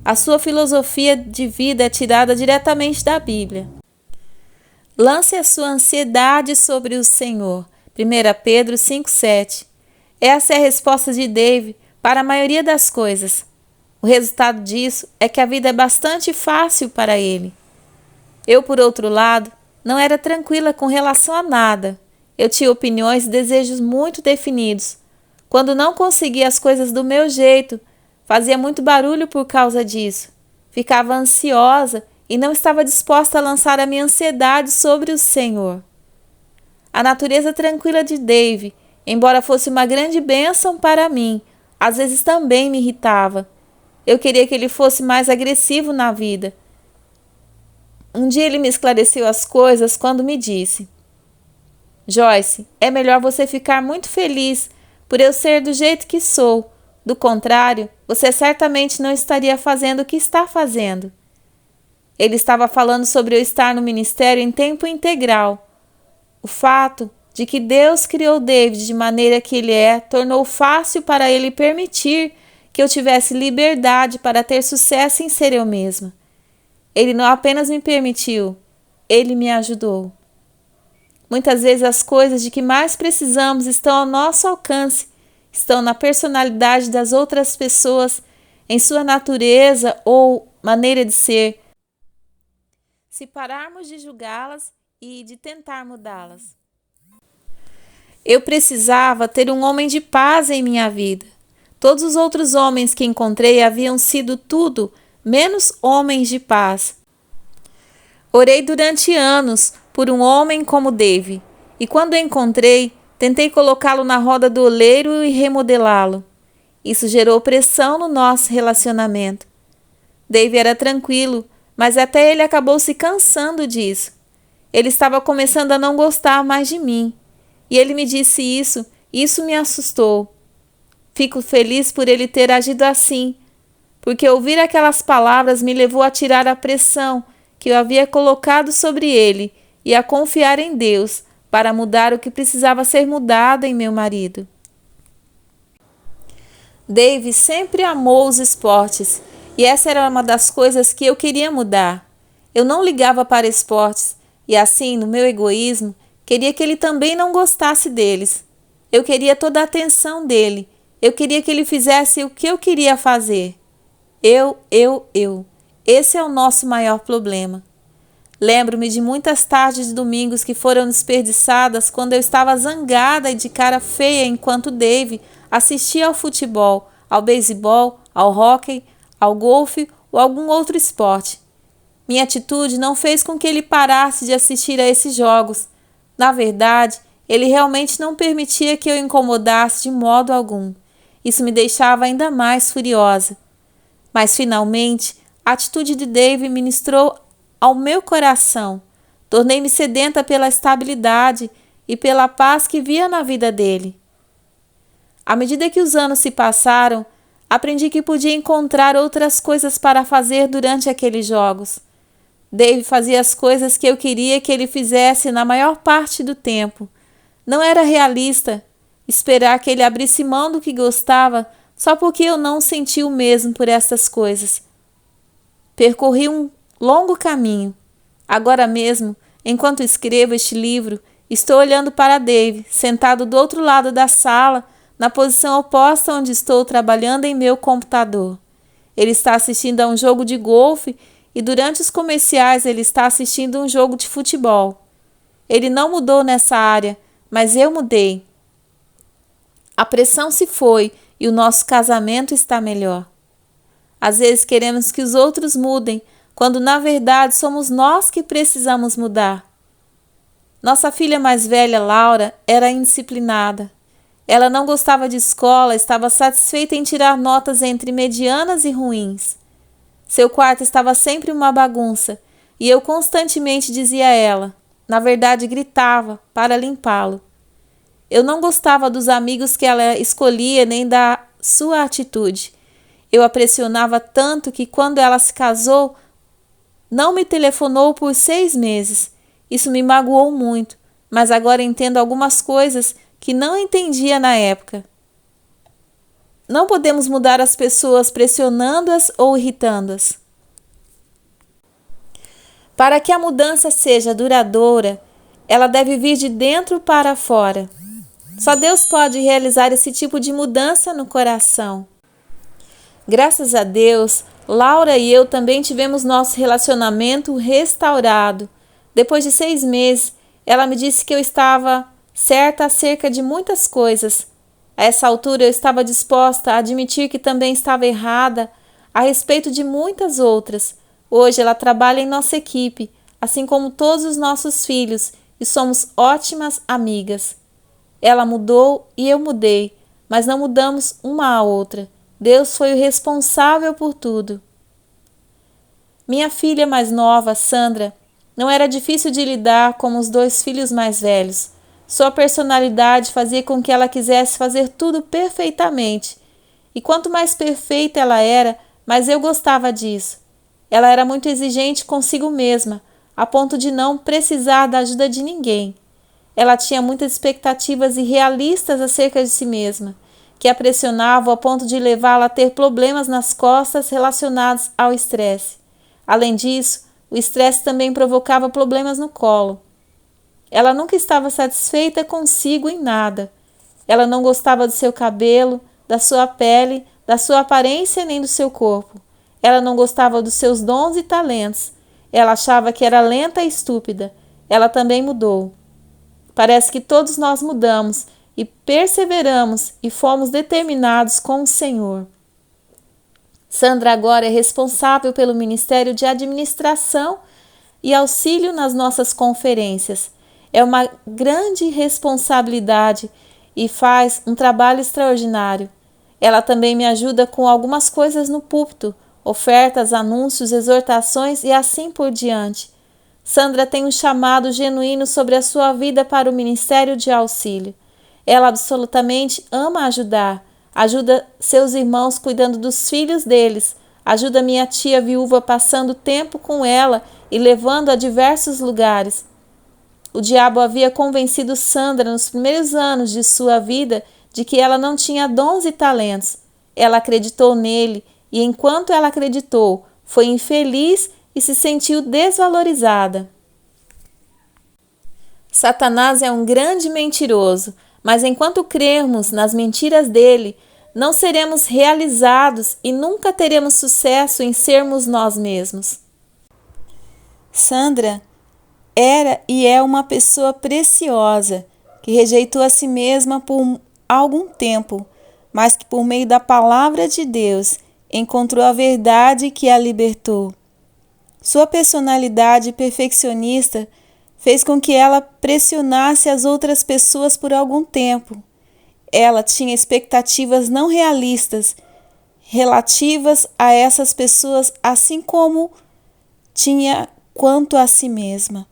A sua filosofia de vida é tirada diretamente da Bíblia. Lance a sua ansiedade sobre o Senhor. 1 Pedro 5,7. Essa é a resposta de Dave para a maioria das coisas. O resultado disso é que a vida é bastante fácil para ele. Eu, por outro lado, não era tranquila com relação a nada. Eu tinha opiniões e desejos muito definidos. Quando não conseguia as coisas do meu jeito, fazia muito barulho por causa disso. Ficava ansiosa e não estava disposta a lançar a minha ansiedade sobre o Senhor. A natureza tranquila de Dave, embora fosse uma grande bênção para mim, às vezes também me irritava. Eu queria que ele fosse mais agressivo na vida. Um dia ele me esclareceu as coisas quando me disse: Joyce, é melhor você ficar muito feliz por eu ser do jeito que sou. Do contrário, você certamente não estaria fazendo o que está fazendo. Ele estava falando sobre eu estar no ministério em tempo integral. O fato de que Deus criou David de maneira que ele é, tornou fácil para ele permitir que eu tivesse liberdade para ter sucesso em ser eu mesma. Ele não apenas me permitiu, ele me ajudou. Muitas vezes as coisas de que mais precisamos estão ao nosso alcance, estão na personalidade das outras pessoas, em sua natureza ou maneira de ser. Se pararmos de julgá-las e de tentar mudá-las. Eu precisava ter um homem de paz em minha vida. Todos os outros homens que encontrei haviam sido tudo menos homens de paz. Orei durante anos por um homem como Dave, e quando o encontrei, tentei colocá-lo na roda do oleiro e remodelá-lo. Isso gerou pressão no nosso relacionamento. Dave era tranquilo, mas até ele acabou se cansando disso. Ele estava começando a não gostar mais de mim. E ele me disse isso, e isso me assustou. Fico feliz por ele ter agido assim, porque ouvir aquelas palavras me levou a tirar a pressão que eu havia colocado sobre ele e a confiar em Deus para mudar o que precisava ser mudado em meu marido. Dave sempre amou os esportes e essa era uma das coisas que eu queria mudar. Eu não ligava para esportes e assim, no meu egoísmo, queria que ele também não gostasse deles. Eu queria toda a atenção dele. Eu queria que ele fizesse o que eu queria fazer. Eu. Esse é o nosso maior problema. Lembro-me de muitas tardes de domingos que foram desperdiçadas quando eu estava zangada e de cara feia enquanto Dave assistia ao futebol, ao beisebol, ao hóquei, ao golfe ou algum outro esporte. Minha atitude não fez com que ele parasse de assistir a esses jogos. Na verdade, ele realmente não permitia que eu incomodasse de modo algum. Isso me deixava ainda mais furiosa. Mas, finalmente, a atitude de Dave ministrou ao meu coração. Tornei-me sedenta pela estabilidade e pela paz que via na vida dele. À medida que os anos se passaram, aprendi que podia encontrar outras coisas para fazer durante aqueles jogos. Dave fazia as coisas que eu queria que ele fizesse na maior parte do tempo. Não era realista esperar que ele abrisse mão do que gostava só porque eu não senti o mesmo por essas coisas. Percorri um longo caminho. Agora mesmo, enquanto escrevo este livro, estou olhando para Dave, sentado do outro lado da sala, na posição oposta onde estou trabalhando em meu computador. Ele está assistindo a um jogo de golfe e durante os comerciais ele está assistindo um jogo de futebol. Ele não mudou nessa área, mas eu mudei. A pressão se foi e o nosso casamento está melhor. Às vezes queremos que os outros mudem, quando na verdade somos nós que precisamos mudar. Nossa filha mais velha, Laura, era indisciplinada. Ela não gostava de escola, estava satisfeita em tirar notas entre medianas e ruins. Seu quarto estava sempre uma bagunça e eu constantemente dizia a ela, na verdade gritava, para limpá-lo. Eu não gostava dos amigos que ela escolhia nem da sua atitude. Eu a pressionava tanto que quando ela se casou, não me telefonou por 6 meses. Isso me magoou muito, mas agora entendo algumas coisas que não entendia na época. Não podemos mudar as pessoas pressionando-as ou irritando-as. Para que a mudança seja duradoura, ela deve vir de dentro para fora. Só Deus pode realizar esse tipo de mudança no coração. Graças a Deus, Laura e eu também tivemos nosso relacionamento restaurado. Depois de 6 meses, ela me disse que eu estava certa acerca de muitas coisas. A essa altura, eu estava disposta a admitir que também estava errada a respeito de muitas outras. Hoje, ela trabalha em nossa equipe, assim como todos os nossos filhos, e somos ótimas amigas. Ela mudou e eu mudei, mas não mudamos uma à outra. Deus foi o responsável por tudo. Minha filha mais nova, Sandra, não era difícil de lidar com os 2 filhos mais velhos. Sua personalidade fazia com que ela quisesse fazer tudo perfeitamente. E quanto mais perfeita ela era, mais eu gostava disso. Ela era muito exigente consigo mesma, a ponto de não precisar da ajuda de ninguém. Ela tinha muitas expectativas irrealistas acerca de si mesma, que a pressionavam a ponto de levá-la a ter problemas nas costas relacionados ao estresse. Além disso, o estresse também provocava problemas no colo. Ela nunca estava satisfeita consigo em nada. Ela não gostava do seu cabelo, da sua pele, da sua aparência nem do seu corpo. Ela não gostava dos seus dons e talentos. Ela achava que era lenta e estúpida. Ela também mudou. Parece que todos nós mudamos e perseveramos e fomos determinados com o Senhor. Sandra agora é responsável pelo Ministério de Administração e auxílio nas nossas conferências. É uma grande responsabilidade e faz um trabalho extraordinário. Ela também me ajuda com algumas coisas no púlpito, ofertas, anúncios, exortações e assim por diante. Sandra tem um chamado genuíno sobre a sua vida para o ministério de auxílio. Ela absolutamente ama ajudar. Ajuda seus irmãos cuidando dos filhos deles. Ajuda minha tia viúva passando tempo com ela e levando a diversos lugares. O diabo havia convencido Sandra nos primeiros anos de sua vida de que ela não tinha dons e talentos. Ela acreditou nele e, enquanto ela acreditou, foi infeliz e se sentiu desvalorizada. Satanás é um grande mentiroso, mas enquanto crermos nas mentiras dele, não seremos realizados e nunca teremos sucesso em sermos nós mesmos. Sandra era e é uma pessoa preciosa, que rejeitou a si mesma por algum tempo, mas que por meio da palavra de Deus encontrou a verdade que a libertou. Sua personalidade perfeccionista fez com que ela pressionasse as outras pessoas por algum tempo. Ela tinha expectativas não realistas relativas a essas pessoas, assim como tinha quanto a si mesma.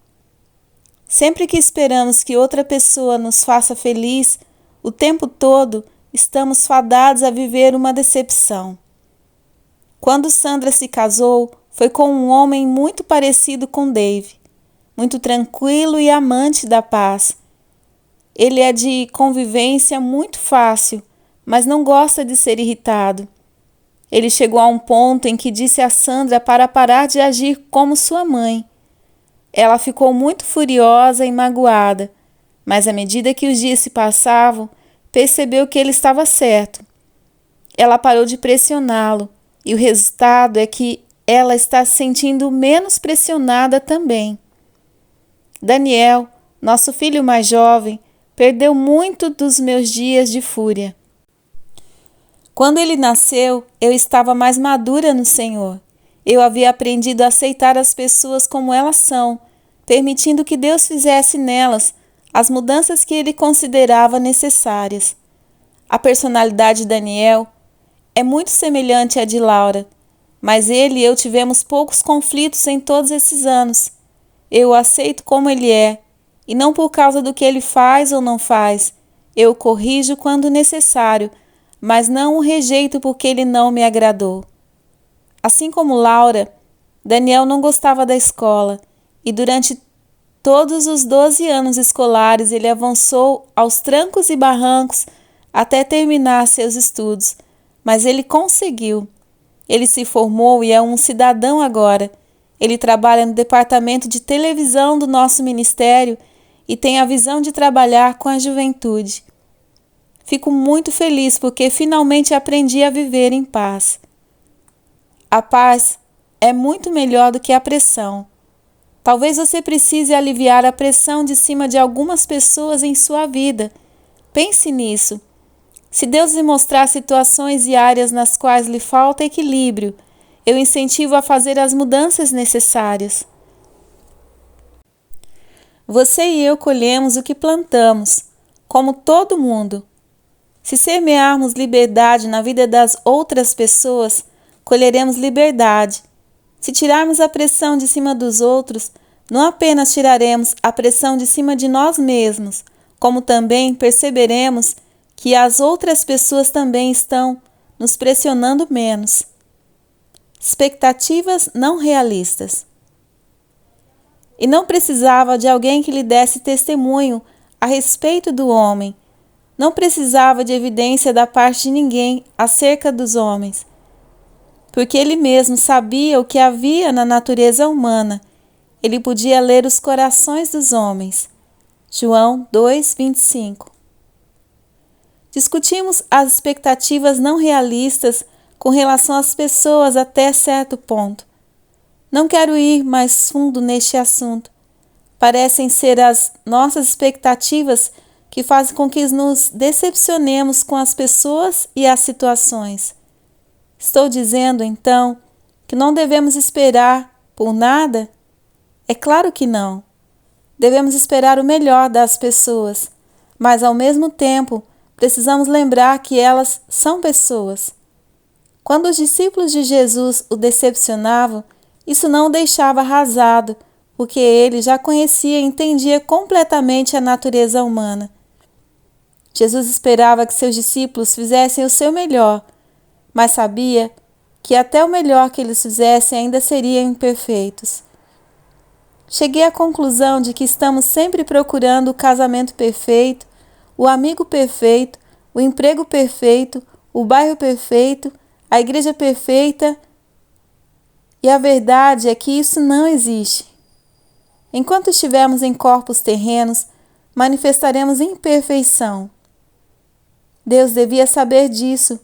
Sempre que esperamos que outra pessoa nos faça feliz, o tempo todo estamos fadados a viver uma decepção. Quando Sandra se casou, foi com um homem muito parecido com Dave, muito tranquilo e amante da paz. Ele é de convivência muito fácil, mas não gosta de ser irritado. Ele chegou a um ponto em que disse a Sandra para parar de agir como sua mãe. Ela ficou muito furiosa e magoada, mas à medida que os dias se passavam, percebeu que ele estava certo. Ela parou de pressioná-lo, e o resultado é que ela está se sentindo menos pressionada também. Daniel, nosso filho mais jovem, perdeu muito dos meus dias de fúria. Quando ele nasceu, eu estava mais madura no Senhor. Eu havia aprendido a aceitar as pessoas como elas são, permitindo que Deus fizesse nelas as mudanças que ele considerava necessárias. A personalidade de Daniel é muito semelhante à de Laura, mas ele e eu tivemos poucos conflitos em todos esses anos. Eu o aceito como ele é, e não por causa do que ele faz ou não faz. Eu o corrijo quando necessário, mas não o rejeito porque ele não me agradou. Assim como Laura, Daniel não gostava da escola, e durante todos os 12 anos escolares ele avançou aos trancos e barrancos até terminar seus estudos, mas ele conseguiu. Ele se formou e é um cidadão agora. Ele trabalha no departamento de televisão do nosso ministério e tem a visão de trabalhar com a juventude. Fico muito feliz porque finalmente aprendi a viver em paz. A paz é muito melhor do que a pressão. Talvez você precise aliviar a pressão de cima de algumas pessoas em sua vida. Pense nisso. Se Deus lhe mostrar situações e áreas nas quais lhe falta equilíbrio, eu incentivo a fazer as mudanças necessárias. Você e eu colhemos o que plantamos, como todo mundo. Se semearmos liberdade na vida das outras pessoas, colheremos liberdade. Se tirarmos a pressão de cima dos outros, não apenas tiraremos a pressão de cima de nós mesmos, como também perceberemos que as outras pessoas também estão nos pressionando menos. Expectativas não realistas. E não precisava de alguém que lhe desse testemunho a respeito do homem. Não precisava de evidência da parte de ninguém acerca dos homens, porque ele mesmo sabia o que havia na natureza humana. Ele podia ler os corações dos homens. João 2:25. Discutimos as expectativas não realistas com relação às pessoas até certo ponto. Não quero ir mais fundo neste assunto. Parecem ser as nossas expectativas que fazem com que nos decepcionemos com as pessoas e as situações. Estou dizendo, então, que não devemos esperar por nada? É claro que não. Devemos esperar o melhor das pessoas, mas ao mesmo tempo precisamos lembrar que elas são pessoas. Quando os discípulos de Jesus o decepcionavam, isso não o deixava arrasado, porque ele já conhecia e entendia completamente a natureza humana. Jesus esperava que seus discípulos fizessem o seu melhor, mas sabia que até o melhor que eles fizessem ainda seriam imperfeitos. Cheguei à conclusão de que estamos sempre procurando o casamento perfeito, o amigo perfeito, o emprego perfeito, o bairro perfeito, a igreja perfeita, e a verdade é que isso não existe. Enquanto estivermos em corpos terrenos, manifestaremos imperfeição. Deus devia saber disso,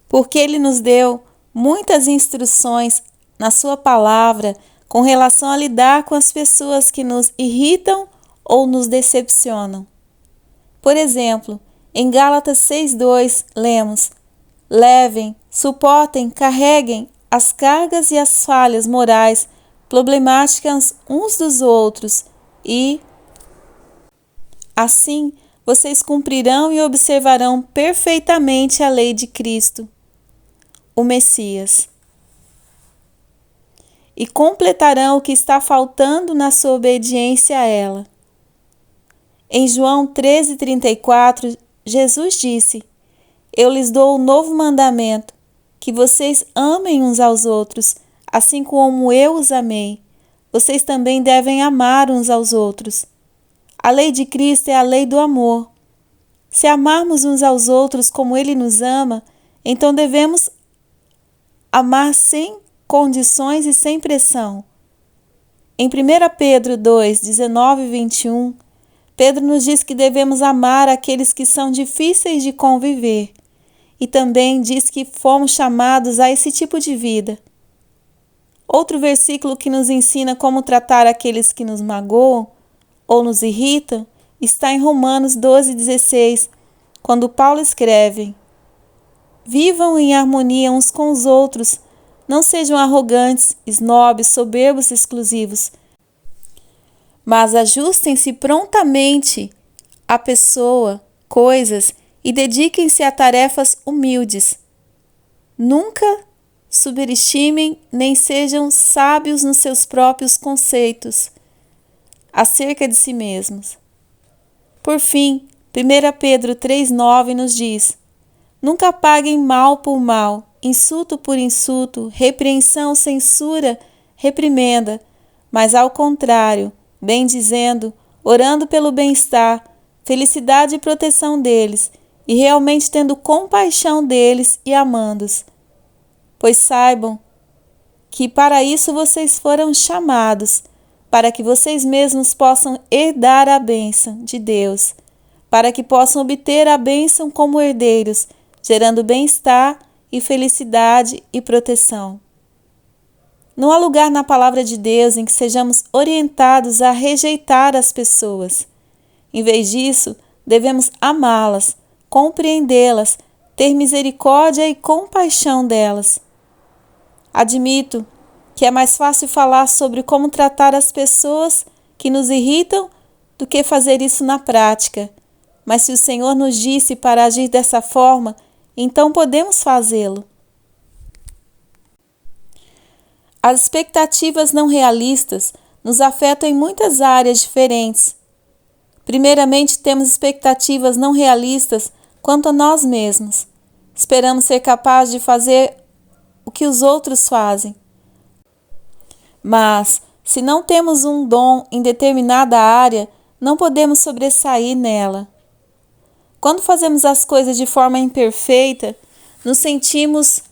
porque Ele nos deu muitas instruções na Sua palavra com relação a lidar com as pessoas que nos irritam ou nos decepcionam. Por exemplo, em Gálatas 6:2 lemos: levem, suportem, carreguem as cargas e as falhas morais problemáticas uns dos outros e, assim, vocês cumprirão e observarão perfeitamente a lei de Cristo, o Messias, e completarão o que está faltando na sua obediência a ela. Em João 13:34, Jesus disse: eu lhes dou um novo mandamento, que vocês amem uns aos outros, assim como eu os amei. Vocês também devem amar uns aos outros. A lei de Cristo é a lei do amor. Se amarmos uns aos outros como Ele nos ama, então devemos amar sem condições e sem pressão. Em 1 Pedro 2, 19 e 21, Pedro nos diz que devemos amar aqueles que são difíceis de conviver. E também diz que fomos chamados a esse tipo de vida. Outro versículo que nos ensina como tratar aqueles que nos magoam ou nos irritam está em Romanos 12:16, quando Paulo escreve: vivam em harmonia uns com os outros, não sejam arrogantes, snobs, soberbos, exclusivos, mas ajustem-se prontamente à pessoa, coisas e dediquem-se a tarefas humildes. Nunca subestimem nem sejam sábios nos seus próprios conceitos acerca de si mesmos. Por fim, 1 Pedro 3,9 nos diz: nunca paguem mal por mal, insulto por insulto, repreensão, censura, reprimenda, mas ao contrário, bem dizendo, orando pelo bem-estar, felicidade e proteção deles, e realmente tendo compaixão deles e amando-os. Pois saibam que para isso vocês foram chamados, para que vocês mesmos possam herdar a bênção de Deus, para que possam obter a bênção como herdeiros, gerando bem-estar e felicidade e proteção. Não há lugar na palavra de Deus em que sejamos orientados a rejeitar as pessoas. Em vez disso, devemos amá-las, compreendê-las, ter misericórdia e compaixão delas. Admito que é mais fácil falar sobre como tratar as pessoas que nos irritam do que fazer isso na prática. Mas se o Senhor nos disse para agir dessa forma, então podemos fazê-lo. As expectativas não realistas nos afetam em muitas áreas diferentes. Primeiramente, temos expectativas não realistas quanto a nós mesmos. Esperamos ser capazes de fazer o que os outros fazem. Mas, se não temos um dom em determinada área, não podemos sobressair nela. Quando fazemos as coisas de forma imperfeita, nos sentimos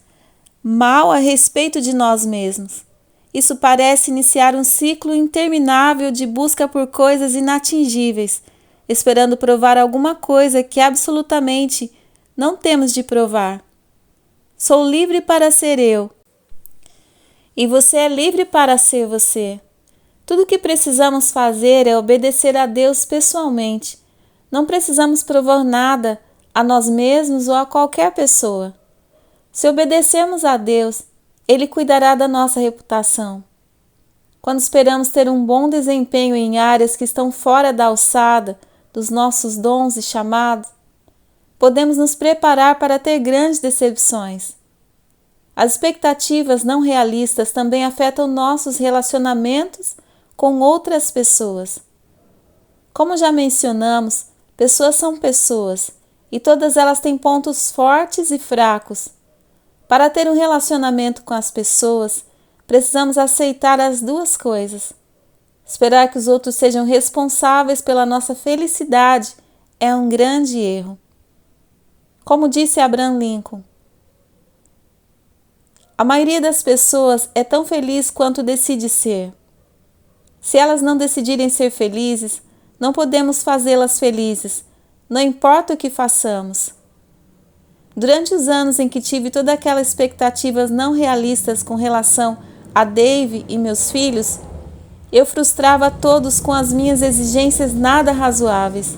mal a respeito de nós mesmos. Isso parece iniciar um ciclo interminável de busca por coisas inatingíveis, esperando provar alguma coisa que absolutamente não temos de provar. Sou livre para ser eu. E você é livre para ser você. Tudo o que precisamos fazer é obedecer a Deus pessoalmente. Não precisamos provar nada a nós mesmos ou a qualquer pessoa. Se obedecermos a Deus, Ele cuidará da nossa reputação. Quando esperamos ter um bom desempenho em áreas que estão fora da alçada dos nossos dons e chamados, podemos nos preparar para ter grandes decepções. As expectativas não realistas também afetam nossos relacionamentos com outras pessoas. Como já mencionamos, pessoas são pessoas e todas elas têm pontos fortes e fracos. Para ter um relacionamento com as pessoas, precisamos aceitar as duas coisas. Esperar que os outros sejam responsáveis pela nossa felicidade é um grande erro. Como disse Abraham Lincoln, a maioria das pessoas é tão feliz quanto decide ser. Se elas não decidirem ser felizes, não podemos fazê-las felizes, não importa o que façamos. Durante os anos em que tive todas aquelas expectativas não realistas com relação a Dave e meus filhos, eu frustrava todos com as minhas exigências nada razoáveis.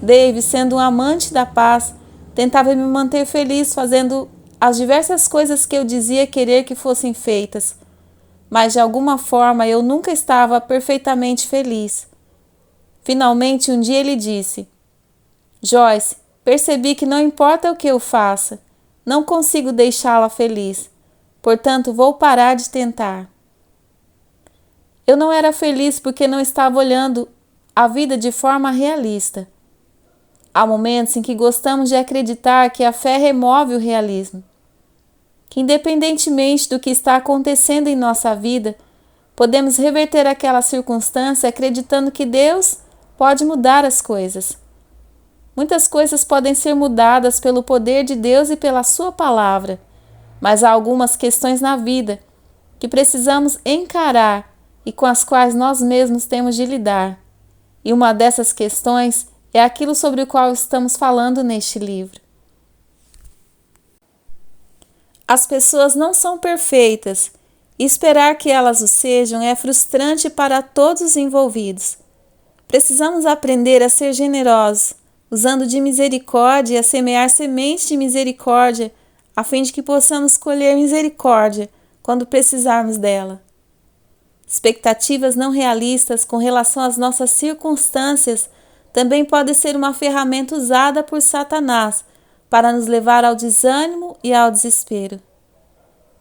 Dave, sendo um amante da paz, tentava me manter feliz fazendo as diversas coisas que eu dizia querer que fossem feitas, mas de alguma forma eu nunca estava perfeitamente feliz. Finalmente, um dia ele disse: Joyce, percebi que não importa o que eu faça, não consigo deixá-la feliz, portanto vou parar de tentar. Eu não era feliz porque não estava olhando a vida de forma realista. Há momentos em que gostamos de acreditar que a fé remove o realismo, que independentemente do que está acontecendo em nossa vida, podemos reverter aquela circunstância acreditando que Deus pode mudar as coisas. Muitas coisas podem ser mudadas pelo poder de Deus e pela sua palavra, mas há algumas questões na vida que precisamos encarar e com as quais nós mesmos temos de lidar. E uma dessas questões é aquilo sobre o qual estamos falando neste livro. As pessoas não são perfeitas e esperar que elas o sejam é frustrante para todos os envolvidos. Precisamos aprender a ser generosos, usando de misericórdia e a semear sementes de misericórdia, a fim de que possamos colher misericórdia quando precisarmos dela. Expectativas não realistas com relação às nossas circunstâncias também podem ser uma ferramenta usada por Satanás para nos levar ao desânimo e ao desespero.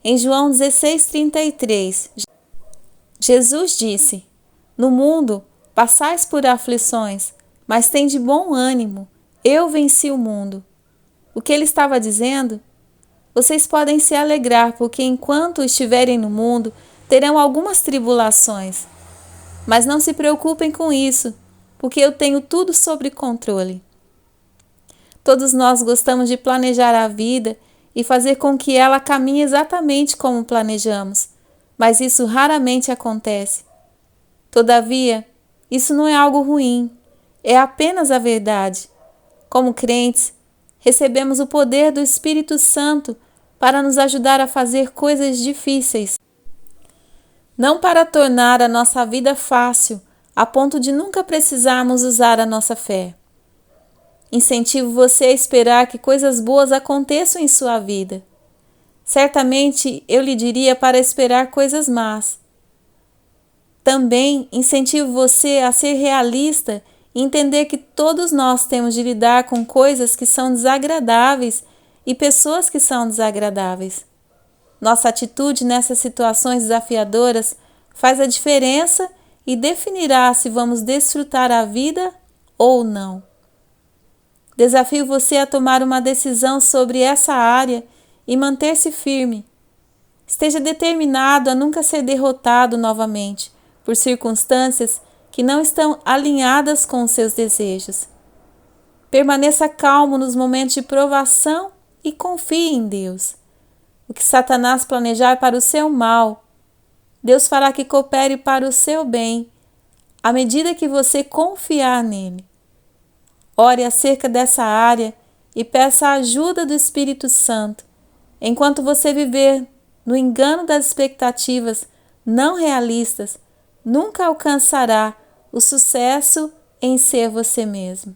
Em João 16:33, Jesus disse: No mundo passais por aflições, mas tende bom ânimo, eu venci o mundo. O que ele estava dizendo? Vocês podem se alegrar, porque enquanto estiverem no mundo, terão algumas tribulações. Mas não se preocupem com isso, porque eu tenho tudo sob controle. Todos nós gostamos de planejar a vida e fazer com que ela caminhe exatamente como planejamos, mas isso raramente acontece. Todavia, isso não é algo ruim, é apenas a verdade. Como crentes, recebemos o poder do Espírito Santo para nos ajudar a fazer coisas difíceis, não para tornar a nossa vida fácil, a ponto de nunca precisarmos usar a nossa fé. Incentivo você a esperar que coisas boas aconteçam em sua vida. Certamente eu lhe diria para esperar coisas más. Também incentivo você a ser realista e entender que todos nós temos de lidar com coisas que são desagradáveis e pessoas que são desagradáveis. Nossa atitude nessas situações desafiadoras faz a diferença e definirá se vamos desfrutar a vida ou não. Desafio você a tomar uma decisão sobre essa área e manter-se firme. Esteja determinado a nunca ser derrotado novamente por circunstâncias que não estão alinhadas com os seus desejos. Permaneça calmo nos momentos de provação e confie em Deus. O que Satanás planejar para o seu mal, Deus fará que coopere para o seu bem, à medida que você confiar nele. Ore acerca dessa área e peça a ajuda do Espírito Santo. Enquanto você viver no engano das expectativas não realistas, nunca alcançará o sucesso em ser você mesmo.